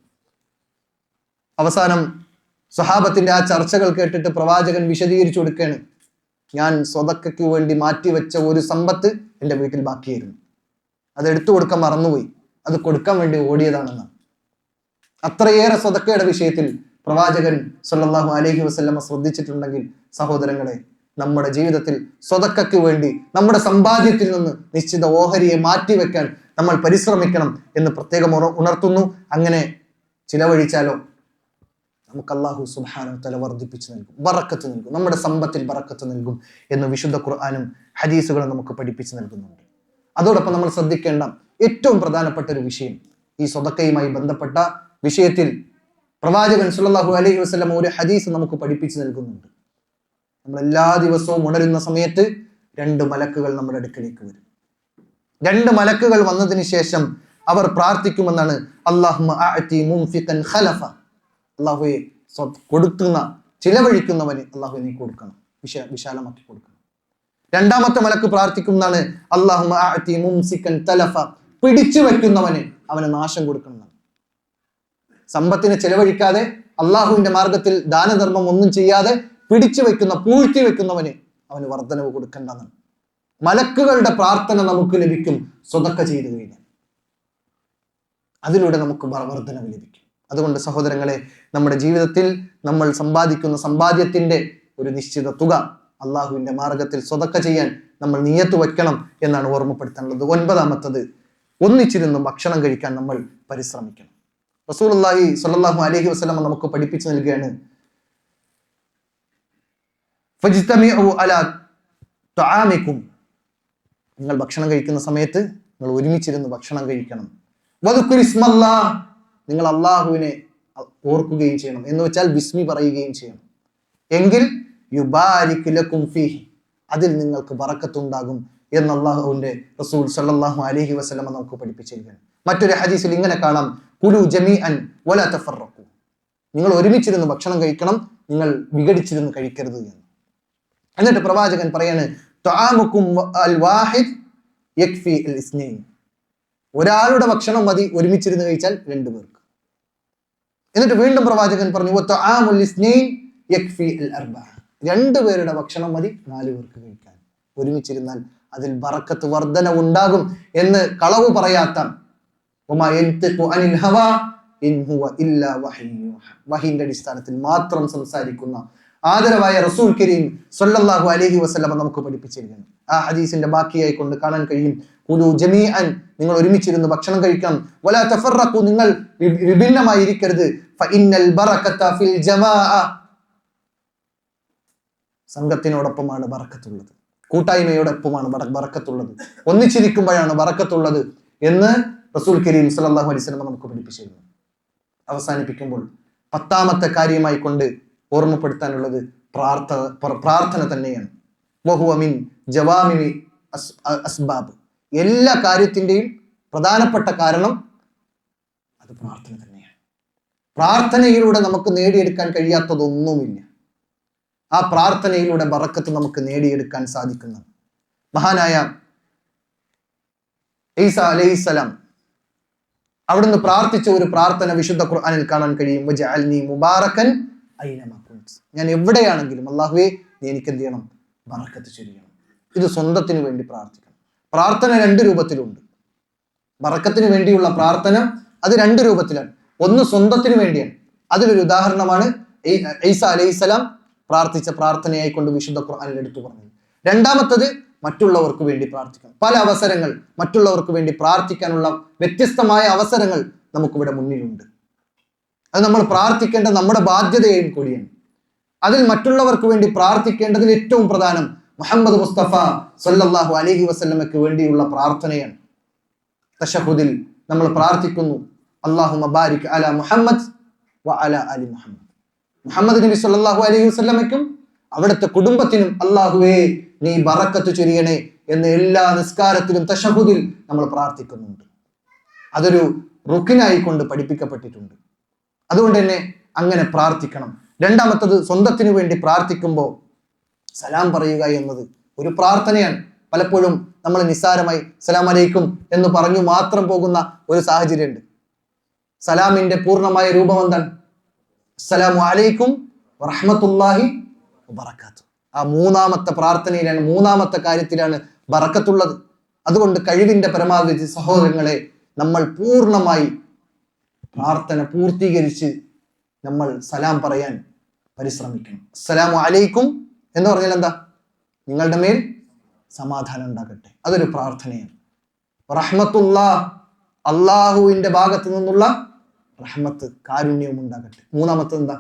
അവസാനം സ്വഹാബത്തിന്റെ ആ ചർച്ചകൾ കേട്ടിട്ട് പ്രവാചകൻ വിശദീകരിച്ചു കൊടുക്കുകയാണ്, ഞാൻ സ്വതക്കയ്ക്ക് വേണ്ടി മാറ്റിവെച്ച ഒരു സമ്പത്ത് എൻ്റെ വീട്ടിൽ ബാക്കിയായിരുന്നു, അത് എടുത്തു കൊടുക്കാൻ മറന്നുപോയി, അത് കൊടുക്കാൻ വേണ്ടി ഓടിയതാണെന്ന്. അത്രയേറെ സ്വതക്കയുടെ വിഷയത്തിൽ പ്രവാചകൻ സല്ലല്ലാഹു അലൈഹി വസല്ലം ശ്രദ്ധിച്ചിട്ടുണ്ടെങ്കിൽ സഹോദരങ്ങളെ, നമ്മുടെ ജീവിതത്തിൽ സ്വതക്കയ്ക്ക് വേണ്ടി നമ്മുടെ സമ്പാദ്യത്തിൽ നിന്ന് നിശ്ചിത ഓഹരിയെ മാറ്റിവെക്കാൻ നമ്മൾ പരിശ്രമിക്കണം എന്ന് പ്രത്യേകം ഉണർത്തുന്നു. അങ്ങനെ ചിലവഴിച്ചാലോ നമുക്ക് അല്ലാഹു സുബ്ഹാനഹു വ തആല വർദ്ധിപ്പിച്ചു നൽകും, ബറക്കത്ത് നൽകും, നമ്മുടെ സമ്പത്തിൽ ബറക്കത്ത് നൽകും എന്ന് വിശുദ്ധ ഖുർആനും ഹദീസുകളും നമുക്ക് പഠിപ്പിച്ചു നൽകുന്നുണ്ട്. അതോടൊപ്പം നമ്മൾ ശ്രദ്ധിക്കേണ്ട ഏറ്റവും പ്രധാനപ്പെട്ട ഒരു വിഷയം, ഈ സ്വതക്കയുമായി ബന്ധപ്പെട്ട വിഷയത്തിൽ പ്രവാചകൻ സല്ലല്ലാഹു അലൈഹി വസല്ലം ഒരു ഹദീസ് നമുക്ക് പഠിപ്പിച്ചു നൽകുന്നുണ്ട്. നമ്മൾ എല്ലാ ദിവസവും ഉണരുന്ന സമയത്ത് 2 മലക്കുകൾ നമ്മുടെ അടുക്കലേക്ക് വരും. 2 മലക്കുകൾ വന്നതിന് ശേഷം അവർ പ്രാർത്ഥിക്കുമെന്നാണ്, അല്ലാഹുമ്മ അഅതി മുൻഫിഖൻ ഖലഫ, അല്ലാഹുവേ കൊടുക്കുന്ന ചിലവഴിക്കുന്നവന് അല്ലാഹു നീ കൊടുക്കണം, വിശാലമാക്കി കൊടുക്കണം. 2ാമത്തെ മലക്ക് പ്രാർത്ഥിക്കുന്നതാണ്, അല്ലാഹുമ്മ അഅതി മുംസികൻ തലഫ, പിടിച്ചു വെക്കുന്നവന് അവന് നാശം കൊടുക്കണം. സമ്പത്തിനെ ചെലവഴിക്കാതെ അള്ളാഹുവിന്റെ മാർഗത്തിൽ ദാനധർമ്മം ഒന്നും ചെയ്യാതെ പിടിച്ചു വെക്കുന്ന പൂഴ്ത്തി വെക്കുന്നവന് അവന് വർധനവ് കൊടുക്കേണ്ടതാണ്. മലക്കുകളുടെ പ്രാർത്ഥന നമുക്ക് ലഭിക്കും സ്വതക്ക ചെയ്തു കഴിഞ്ഞാൽ, അതിലൂടെ നമുക്ക് വർധനവ് ലഭിക്കും. അതുകൊണ്ട് സഹോദരങ്ങളെ, നമ്മുടെ ജീവിതത്തിൽ നമ്മൾ സമ്പാദിക്കുന്ന സമ്പാദ്യത്തിന്റെ ഒരു നിശ്ചിത തുക അള്ളാഹുവിന്റെ മാർഗത്തിൽ സ്വതക്ക ചെയ്യാൻ നമ്മൾ നിയ്യത്ത് വെക്കണം എന്നാണ് ഓർമ്മപ്പെടുത്താനുള്ളത്. 9ാമത്തത്, ഒന്നിച്ചിരുന്ന് ഭക്ഷണം കഴിക്കാൻ നമ്മൾ പരിശ്രമിക്കണം. റസൂലുള്ളാഹി സ്വല്ലല്ലാഹു അലൈഹി വസല്ലം നമുക്ക് പഠിപ്പിച്ചു നൽകുകയാണ്, ഫജ്തമിഉ അലാ തആമികും, നിങ്ങൾ ഭക്ഷണം കഴിക്കുന്ന സമയത്ത് നിങ്ങൾ ഒരുമിച്ചിരുന്ന് ഭക്ഷണം കഴിക്കണം. വദ്കുർ ഇസ്മല്ലാഹ്, നിങ്ങൾ അള്ളാഹുവിനെ ഓർക്കുകയും ചെയ്യണം, എന്ന് വെച്ചാൽ ബിസ്മി പറയുകയും ചെയ്യണം. എങ്കിൽ യുബാരിക് ലക്കും ഫീഹി, അതിൽ നിങ്ങൾക്ക് ബറക്കത്തുണ്ടാകും എന്ന് അള്ളാഹുവിന്റെ റസൂൽ സല്ലല്ലാഹു അലൈഹി വസല്ലം നമുക്ക് പഠിപ്പിച്ചിരിക്കുകയാണ്. മറ്റൊരു ഹദീസിൽ ഇങ്ങനെ കാണാം, കുലു ജമീഅൻ വലാ തഫറഖു, നിങ്ങൾ ഒരുമിച്ചിരുന്ന് ഭക്ഷണം കഴിക്കണം, നിങ്ങൾ വിഘടിച്ചിരുന്ന് കഴിക്കരുത് എന്ന്. എന്നിട്ട് പ്രവാചകൻ പറയാണ്, തആമുക്കും അൽ വാഹിദ് യക്ഫി അൽ ഇസ്നൈൻ, ഒരാളുടെ ഭക്ഷണം മതി ഒരുമിച്ചിരുന്ന് കഴിച്ചാൽ 2 പേർക്ക്. എന്നിട്ട് വീണ്ടും പ്രവാചകൻ പറഞ്ഞു, വതആമുൽ ഇസ്നൈൻ യക്ഫി അൽ അർബഅ, 2 പേരുടെ ഭക്ഷണം മതി 4 പേർക്ക് കഴിക്കാൻ. ഒരുമിച്ചിരുന്നാൽ അതിൽ ബറക്കത്ത് വർധന ഉണ്ടാകും എന്ന് കളവ് പറയാത്ത, വമാ യൻതിഖു അനിൽ ഹവാ ഇൻ ഹുവ ഇല്ലാ വഹ്യു, വഹീന്റെ അടിസ്ഥാനത്തിൽ മാത്രം സംസാരിക്കുന്ന ആദരവായ റസൂൽ കരീം സല്ലല്ലാഹു അലൈഹി വസല്ലം നമുക്ക് പഠിപ്പിച്ചിരിക്കുന്നു. ആ ഹദീസിന്റെ ബാക്കിയായി കൊണ്ട് കാണാൻ കഴിയും, കുലു ജമീഅൻ, നിങ്ങൾ ഒരുമിച്ചിരുന്ന് ഭക്ഷണം കഴിക്കണം, വലാ തഫറഖു, നിങ്ങൾ വിഭിന്നമായിരിക്കരുത്, ഫഇന്നൽ ബറകത ഫിൽ ജമാഅ, സംഘത്തിനോടൊപ്പമാണ് ബറക്കത്തുള്ളത്, കൂട്ടായ്മയോടൊപ്പമാണ് ബറക്കത്തുള്ളത്, ഒന്നിച്ചിരിക്കുമ്പോഴാണ് ബറക്കത്തുള്ളത് എന്ന് റസൂൽ കരീം സല്ലല്ലാഹു അലൈഹി വസല്ലം നമുക്ക് പഠിപ്പിച്ചിരുന്നു. അവസാനിപ്പിക്കുമ്പോൾ 10ാമത്തെ കാര്യമായി കൊണ്ട് ഓർമ്മപ്പെടുത്താനുള്ളത് പ്രാർത്ഥന തന്നെയാണ്. വഹുവ മിൻ ജവാമിഇ അസ്ബാബ്. എല്ലാ കാര്യത്തിന്റെയും പ്രധാനപ്പെട്ട കാരണം അത് പ്രാർത്ഥന തന്നെയാണ്. പ്രാർത്ഥനയിലൂടെ നമുക്ക് നേടിയെടുക്കാൻ കഴിയാത്തതൊന്നുമില്ല. ആ പ്രാർത്ഥനയിലൂടെ ബറക്കത്ത് നമുക്ക് നേടിയെടുക്കാൻ സാധിക്കുന്ന മഹാനായ ഈസ അലൈഹിസ്സലാം അവിടുന്ന് പ്രാർത്ഥിച്ച ഒരു പ്രാർത്ഥന വിശുദ്ധ ഖുർആനിൽ കാണാൻ കഴിയും. വജഅൽനി മുബാറകൻ ഐനമാ കുൻത്. ഞാൻ എവിടെയാണെങ്കിലും അല്ലാഹുവേ നീ എനിക്ക് എന്ത് ചെയ്യണം? ബറക്കത്ത് ചൊരിയണം. ഇത് സ്വന്തത്തിന് വേണ്ടി പ്രാർത്ഥിക്കണം. പ്രാർത്ഥന 2 രൂപത്തിലുണ്ട്. ബറക്കത്തിന് വേണ്ടിയുള്ള പ്രാർത്ഥന അത് 2 രൂപത്തിലാണ്. ഒന്ന് സ്വന്തത്തിന് വേണ്ടിയാണ്. അതിലൊരു ഉദാഹരണമാണ് ഈസ അലൈഹിസ്സലാം പ്രാർത്ഥിച്ച പ്രാർത്ഥനയായി കൊണ്ട് വിശുദ്ധ ഖുർആനിൽ എടുത്തു പറഞ്ഞത്. രണ്ടാമത്തത് മറ്റുള്ളവർക്ക് വേണ്ടി പ്രാർത്ഥിക്കണം. പല അവസരങ്ങൾ മറ്റുള്ളവർക്ക് വേണ്ടി പ്രാർത്ഥിക്കാനുള്ള വ്യത്യസ്തമായ അവസരങ്ങൾ നമുക്കിവിടെ മുന്നിലുണ്ട്. അത് നമ്മൾ പ്രാർത്ഥിക്കേണ്ട നമ്മുടെ ബാധ്യതയും കൂടിയാണ്. അതിൽ മറ്റുള്ളവർക്ക് വേണ്ടി പ്രാർത്ഥിക്കേണ്ടതിൽ ഏറ്റവും പ്രധാനം മുഹമ്മദ് മുസ്തഫ സല്ലല്ലാഹു അലൈഹി വസല്ലമയ്ക്ക് വേണ്ടിയുള്ള പ്രാർത്ഥനയാണ്. തശഹുദിൽ നമ്മൾ പ്രാർത്ഥിക്കുന്നു, അല്ലാഹുമ്മ ബാരിക് അലാ മുഹമ്മദ് വ അലാ അലി മുഹമ്മദ്. മുഹമ്മദ് നബി സല്ലല്ലാഹു അലൈഹി വസല്ലമയ്ക്കും അവിടുത്തെ കുടുംബത്തിനും അല്ലാഹുവേ നീ ബറക്കത്ത് ചൊരിയണേ എന്ന് എല്ലാ നിസ്കാരത്തിലും തശഹുദിൽ നമ്മൾ പ്രാർത്ഥിക്കുന്നുണ്ട്. അതൊരു റുക്കിനായി കൊണ്ട് പഠിപ്പിക്കപ്പെട്ടിട്ടുണ്ട്. അതുകൊണ്ട് തന്നെ അങ്ങനെ പ്രാർത്ഥിക്കണം. രണ്ടാമത്തത് സ്വന്തത്തിനു വേണ്ടി പ്രാർത്ഥിക്കുമ്പോൾ സലാം പറയുക എന്നത് ഒരു പ്രാർത്ഥനയാണ്. പലപ്പോഴും നമ്മൾ നിസ്സാരമായി സലാം അലൈക്കും എന്ന് പറഞ്ഞു മാത്രം പോകുന്ന ഒരു സാഹചര്യമുണ്ട്. സലാമിന്റെ പൂർണ്ണമായ രൂപം എന്താണ്? അസ്സലാമു അലൈക്കും വറഹ്മത്തുള്ളാഹി വബറകാതുഹു. ആ 3ാമത്തെ പ്രാർത്ഥനയിലാണ്, 3ാമത്തെ കാര്യത്തിലാണ് ബറക്കത്തുള്ളത്. അതുകൊണ്ട് കഴിവിന്റെ പരമാവധി സഹോദരങ്ങളെ നമ്മൾ പൂർണ്ണമായി പ്രാർത്ഥന പൂർത്തീകരിച്ച് നമ്മൾ സലാം പറയാൻ പരിശ്രമിക്കണം. അസ്സലാമു അലൈക്കും എന്ന് പറഞ്ഞാൽ എന്താ? നിങ്ങളുടെ മേൽ സമാധാനം ഉണ്ടാകട്ടെ. അതൊരു പ്രാർത്ഥനയാണ്. റഹ്മത്തുള്ളാഹ്, അള്ളാഹുവിന്റെ ഭാഗത്ത് നിന്നുള്ള റഹ്മത്ത്, കാരുണ്യവും ഉണ്ടാകട്ടെ. 3ാമത്തത് എന്താ?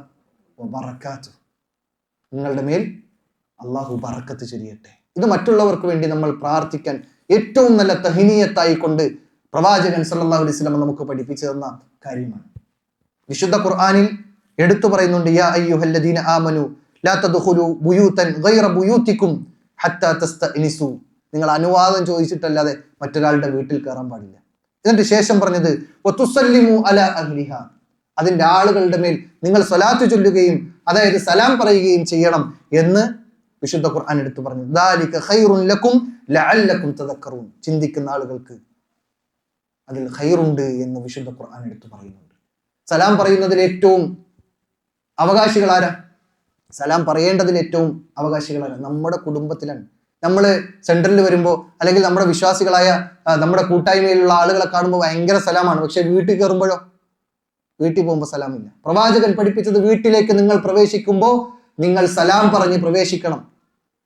വബറകാതുഹു, നിങ്ങളുടെ മേൽ അള്ളാഹു ബറക്കത്ത് ചൊരിയട്ടെ. ഇത് മറ്റുള്ളവർക്ക് വേണ്ടി നമ്മൾ പ്രാർത്ഥിക്കാൻ ഏറ്റവും നല്ല തഹ്നിയത്തായി കൊണ്ട് പ്രവാചകൻ സല്ലല്ലാഹു അലൈഹി വസല്ലം നമുക്ക് പഠിപ്പിച്ചു തന്ന കാര്യമാണ്. വിശുദ്ധ ഖുർആനിൽ എടുത്തു പറയുന്നുണ്ട്, യാ അയ്യുഹല്ലദീന ആമനു ലാ തദ്ഖുലു ബുയൂതൻ ഗൈറ ബുയൂതികും ഹത്താ തസ്തഅനിസു. നിങ്ങൾ അനുവാദം ചോദിച്ചിട്ടല്ലാതെ മറ്റൊരാളുടെ വീട്ടിൽ കയറാൻ പാടില്ല. എന്നിട്ട് ശേഷം പറഞ്ഞത് വതുസല്ലിമു അലാ അഹ്ലിഹ, അതിന്റെ ആളുകളുടെ മേൽ നിങ്ങൾ സ്വലാത്ത് ചൊല്ലുകയും അതായത് സലാം പറയുകയും ചെയ്യണം എന്ന് വിശുദ്ധ ഖുർആൻ എടുത്തു പറഞ്ഞു. ദാലിക ഖൈറുൻ ലക്കും ലഅല്ലക്കും തദക്കറൂൻ. ചിന്തിക്കുന്ന ആളുകൾക്ക് അതിൽ ഖൈറുണ്ട് എന്ന് വിശുദ്ധ ഖുർആൻ എടുത്തു പറയുന്നുണ്ട്. സലാം പറയുന്നതിൽ ഏറ്റവും അവകാശികളാരാ? സലാം പറയേണ്ടതിൽ ഏറ്റവും അവകാശികളാരാ? നമ്മുടെ കുടുംബത്തിലാണ്. നമ്മൾ സെന്ററിൽ വരുമ്പോൾ അല്ലെങ്കിൽ നമ്മുടെ വിശ്വാസികളായ നമ്മുടെ കൂട്ടായ്മയിലുള്ള ആളുകളെ കാണുമ്പോൾ ഭയങ്കര സലാമാണ്. പക്ഷെ വീട്ടിൽ കയറുമ്പോഴോ? വീട്ടിൽ പോകുമ്പോൾ സലാമില്ല. പ്രവാചകൻ പഠിപ്പിച്ചത് വീട്ടിലേക്ക് നിങ്ങൾ പ്രവേശിക്കുമ്പോൾ നിങ്ങൾ സലാം പറഞ്ഞ് പ്രവേശിക്കണം.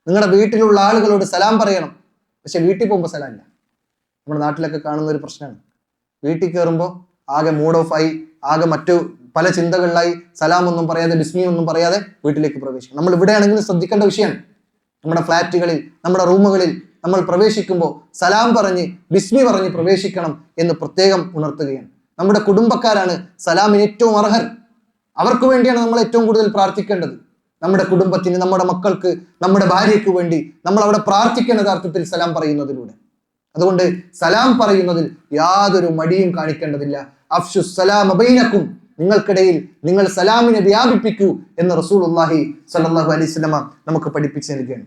നിങ്ങളുടെ വീട്ടിലുള്ള ആളുകളോട് സലാം പറയണം. പക്ഷെ വീട്ടിൽ പോകുമ്പോൾ സലാമില്ല. നമ്മുടെ നാട്ടിലൊക്കെ കാണുന്ന ഒരു പ്രശ്നമാണ്. വീട്ടിൽ കയറുമ്പോൾ ആകെ മൂഡ് ഓഫ് ആയി, ആകെ മറ്റു പല ചിന്തകളിലായി, സലാം ഒന്നും പറയാതെ ബിസ്മി ഒന്നും പറയാതെ വീട്ടിലേക്ക് പ്രവേശിക്കും. നമ്മൾ ഇവിടെയാണെങ്കിലും ശ്രദ്ധിക്കേണ്ട വിഷയമാണ്. നമ്മുടെ ഫ്ലാറ്റുകളിൽ, നമ്മുടെ റൂമുകളിൽ നമ്മൾ പ്രവേശിക്കുമ്പോൾ സലാം പറഞ്ഞ് ബിസ്മി പറഞ്ഞ് പ്രവേശിക്കണം എന്ന് പ്രത്യേകം ഉണർത്തുകയാണ്. നമ്മുടെ കുടുംബക്കാരാണ് സലാമിന് ഏറ്റവും അർഹർ. അവർക്ക് വേണ്ടിയാണ് നമ്മൾ ഏറ്റവും കൂടുതൽ പ്രാർത്ഥിക്കേണ്ടത്. നമ്മുടെ കുടുംബത്തിന്, നമ്മുടെ മക്കൾക്ക്, നമ്മുടെ ഭാര്യയ്ക്ക് വേണ്ടി നമ്മൾ അവിടെ പ്രാർത്ഥിക്കേണ്ട അർത്ഥത്തിൽ സലാം പറയുന്നതിലൂടെ. അതുകൊണ്ട് സലാം പറയുന്നതിൽ യാതൊരു മടിയും കാണിക്കേണ്ടതില്ല. അഫ്ശു സലാമ ബൈനക്കും, നിങ്ങൾക്കിടയിൽ നിങ്ങൾ സലാമിനെ വ്യാപിപ്പിക്കൂ എന്ന് റസൂലുള്ളാഹി സ്വല്ലല്ലാഹു അലൈഹി വസല്ലമ നമുക്ക് പഠിപ്പിച്ചു നൽകുകയാണ്.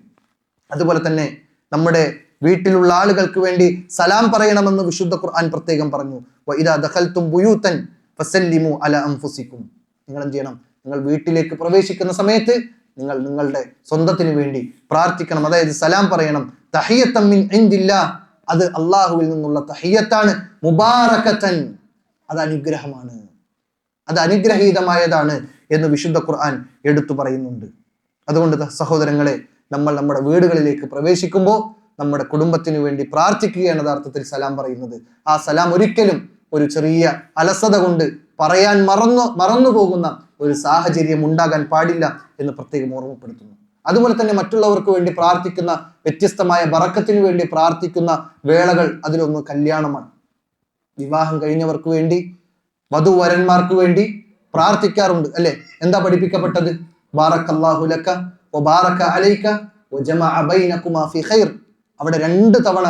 അതുപോലെ തന്നെ നമ്മുടെ വീട്ടിലുള്ള ആളുകൾക്ക് വേണ്ടി സലാം പറയണമെന്ന് വിശുദ്ധ ഖുർആൻ പ്രത്യേകം പറഞ്ഞു. വഇദാ ദഖൽതും ബുയൂതൻ ഫസല്ലിമു അലാ അൻഫുസിക്കും. നിങ്ങൾ എന്ത് ചെയ്യണം? നിങ്ങൾ വീട്ടിലേക്ക് പ്രവേശിക്കുന്ന സമയത്ത് നിങ്ങൾ നിങ്ങളുടെ സ്വന്തത്തിന് വേണ്ടി പ്രാർത്ഥിക്കണം. അതായത് സലാം പറയണം. തഹിയ്യത്തൻ മിൻ ഇൻദില്ലാഹ്, അത് അള്ളാഹുവിൽ നിന്നുള്ള തഹിയ്യത്താണ്. മുബാറകതൻ, അത് അനുഗ്രഹമാണ്, അത് അനുഗ്രഹീതമായതാണ് എന്ന് വിശുദ്ധ ഖുർആൻ എടുത്തു പറയുന്നുണ്ട്. അതുകൊണ്ട് സഹോദരങ്ങളെ, നമ്മൾ നമ്മുടെ വീടുകളിലേക്ക് പ്രവേശിക്കുമ്പോൾ നമ്മുടെ കുടുംബത്തിന് വേണ്ടി പ്രാർത്ഥിക്കുകയാണ് യഥാർത്ഥത്തിൽ സലാം പറയുന്നത്. ആ സലാം ഒരിക്കലും ഒരു ചെറിയ അലസത കൊണ്ട് പറയാൻ മറന്നു പോകുന്ന ഒരു സാഹചര്യം ഉണ്ടാകാൻ പാടില്ല എന്ന് പ്രത്യേകം ഓർമ്മപ്പെടുത്തുന്നു. അതുപോലെ തന്നെ മറ്റുള്ളവർക്ക് വേണ്ടി പ്രാർത്ഥിക്കുന്ന, വ്യത്യസ്തമായ ബറക്കത്തിന് വേണ്ടി പ്രാർത്ഥിക്കുന്ന വേളകൾ, അതിലൊന്ന് കല്യാണമാണ്. വിവാഹം കഴിഞ്ഞവർക്ക് വേണ്ടി, വധുവരന്മാർക്ക് വേണ്ടി പ്രാർത്ഥിക്കാറുണ്ട് അല്ലെ? എന്താ പഠിപ്പിക്കപ്പെട്ടത്? ബാറക്കല്ലാഹു ലക വബാറക അലൈക വജമഅ ബൈനകുമാ ഫീ ഖൈർ. അവിടെ 2 തവണ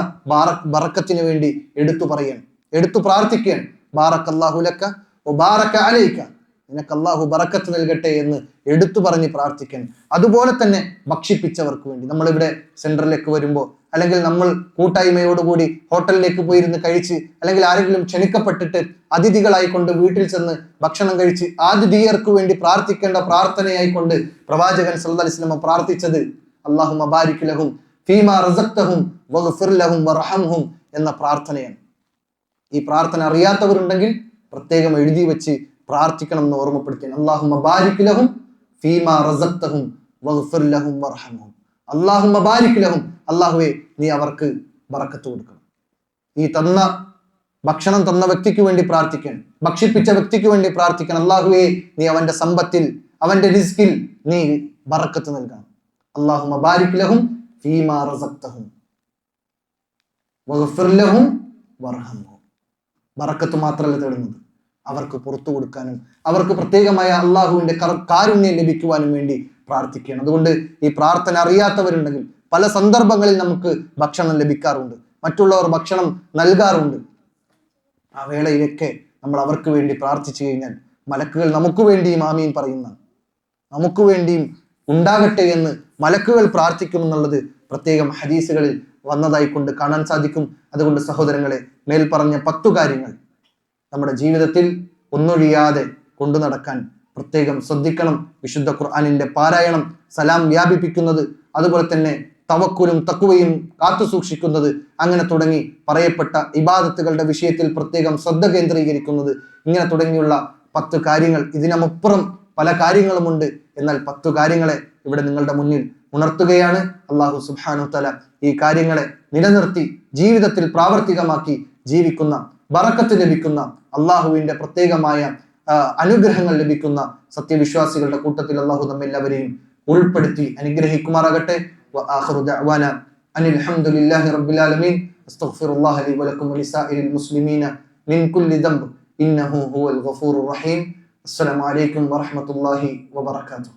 ബറക്കത്തിന് വേണ്ടി എടുത്തു പറയാണ്, എടുത്തു പ്രാർത്ഥിക്കുകയാണ്. ബാറക്കല്ലാഹു ലക വബാറക അലൈക, നിനക്ക് അല്ലാഹു ബറക്കത്ത് നൽകട്ടെ എന്ന് എടുത്തു പറഞ്ഞ് പ്രാർത്ഥിക്കാൻ. അതുപോലെ തന്നെ ഭക്ഷിപ്പിച്ചവർക്ക് വേണ്ടി, നമ്മളിവിടെ സെന്ററിലേക്ക് വരുമ്പോൾ അല്ലെങ്കിൽ നമ്മൾ കൂട്ടായ്മയോടുകൂടി ഹോട്ടലിലേക്ക് പോയിരുന്ന് കഴിച്ച്, അല്ലെങ്കിൽ ആരെങ്കിലും ക്ഷണിക്കപ്പെട്ടിട്ട് അതിഥികളായിക്കൊണ്ട് വീട്ടിൽ ചെന്ന് ഭക്ഷണം കഴിച്ച് ആതിഥേയർക്ക് വേണ്ടി പ്രാർത്ഥിക്കേണ്ട പ്രാർത്ഥനയായിക്കൊണ്ട് പ്രവാചകൻ സല്ലല്ലാഹു അലൈഹി വസല്ലം പ്രാർത്ഥിച്ചത് അല്ലാഹുമ്മ ബാരിക് ലഹും ഫീമാ റസഖ്തഹും വഗ്ഫിർ ലഹും വർഹംഹും എന്ന പ്രാർത്ഥനയാണ്. ഈ പ്രാർത്ഥന അറിയാത്തവരുണ്ടെങ്കിൽ പ്രത്യേകം എഴുതി വെച്ച് പ്രാർത്ഥിക്കണം എന്ന് ഓർമ്മപ്പെടുത്തി. അല്ലാഹുമ്മ ബാരിക് ലഹും ഫീമാ റസഖ്തഹും വഗ്ഫിർ ലഹും വർഹംഹും. അല്ലാഹുമ്മ ബാരിക് ലഹും, അല്ലാഹുവേ നീ അവർക്ക് ബറക്കത്ത് കൊടുക്കണം. ഈ തന്ന ഭക്ഷണം തന്ന വ്യക്തിക്ക് വേണ്ടി പ്രാർത്ഥിക്കണം, ഭക്ഷിപ്പിച്ച വ്യക്തിക്ക് വേണ്ടി പ്രാർത്ഥിക്കണം. അല്ലാഹുവേ നീ അവന്റെ സമ്പത്തിൽ, അവന്റെ റിസ്കിൽ നീ ബറക്കത്ത് നൽകണം. അല്ലാഹുമ്മ ബാരിക് ലഹും ഫീമാ റസഖ്തഹും വഗ്ഫിർ ലഹും വർഹംഹും. ബറക്കത്ത് മാത്രമല്ല തേടുന്നത്, അവർക്ക് പുറത്തു കൊടുക്കാനും അവർക്ക് പ്രത്യേകമായ അള്ളാഹുവിന്റെ കാരുണ്യം ലഭിക്കുവാനും വേണ്ടി പ്രാർത്ഥിക്കുകയാണ്. അതുകൊണ്ട് ഈ പ്രാർത്ഥന അറിയാത്തവരുണ്ടെങ്കിൽ പല സന്ദർഭങ്ങളിൽ നമുക്ക് ഭക്ഷണം ലഭിക്കാറുണ്ട്, മറ്റുള്ളവർ ഭക്ഷണം നൽകാറുണ്ട്. ആ വേളയിലൊക്കെ നമ്മൾ അവർക്ക് വേണ്ടി പ്രാർത്ഥിച്ചു കഴിഞ്ഞാൽ മലക്കുകൾ നമുക്ക് വേണ്ടിയും ആമീൻ പറയുന്ന, നമുക്ക് വേണ്ടിയും ഉണ്ടാകട്ടെ എന്ന് മലക്കുകൾ പ്രാർത്ഥിക്കുമെന്നുള്ളത് പ്രത്യേകം ഹദീസുകളിൽ വന്നതായിക്കൊണ്ട് കാണാൻ സാധിക്കും. അതുകൊണ്ട് സഹോദരങ്ങളെ, മേൽ പറഞ്ഞ 10 കാര്യങ്ങൾ നമ്മുടെ ജീവിതത്തിൽ ഒന്നൊഴിയാതെ കൊണ്ടു നടക്കാൻ പ്രത്യേകം ശ്രദ്ധിക്കണം. വിശുദ്ധ ഖുർആനിന്റെ പാരായണം, സലാം വ്യാപിപ്പിക്കുന്നത്, അതുപോലെ തന്നെ തവക്കുലും തഖ്വയും കാത്തു സൂക്ഷിക്കുന്നത്, അങ്ങനെ തുടങ്ങി പറയപ്പെട്ട ഇബാദത്തുകളുടെ വിഷയത്തിൽ പ്രത്യേകം ശ്രദ്ധ കേന്ദ്രീകരിക്കുന്നത്, ഇങ്ങനെ തുടങ്ങിയുള്ള 10 കാര്യങ്ങൾ. ഇതിനപ്പുറം പല കാര്യങ്ങളുമുണ്ട്. എന്നാൽ 10 കാര്യങ്ങളെ ഇവിടെ നിങ്ങളുടെ മുന്നിൽ ഉണർത്തുകയാണ്. അല്ലാഹു സുബ്ഹാനഹു തആല ഈ കാര്യങ്ങളെ നിലനിർത്തി ജീവിതത്തിൽ പ്രാവർത്തികമാക്കി ജീവിക്കുന്ന, ബറക്കത്ത് ലഭിക്കുന്ന, അള്ളാഹുവിന്റെ പ്രത്യേകമായ അനുഗ്രഹങ്ങൾ ലഭിക്കുന്ന സത്യവിശ്വാസികളുടെ കൂട്ടത്തിൽ അള്ളാഹു നമ്മെല്ലാവരെയും ഉൾപ്പെടുത്തി അനുഗ്രഹിക്കുമാറാകട്ടെ. വആഖിറു ദഅ്വാന അനിൽ ഹംദുലില്ലാഹി റബ്ബിൽ ആലമീൻ. അസ്തഗ്ഫിറുല്ലാഹ ലി വലക്കും വലിസാഇരിൽ മുസ്ലിമീന മിൻ കുല്ലി ദംബ് ഇന്നഹു ഹുവൽ ഗഫൂറുർ റഹീം. അസ്സലാമു അലൈക്കും വറഹ്മത്തുള്ളാഹി വബറകാതുഹു.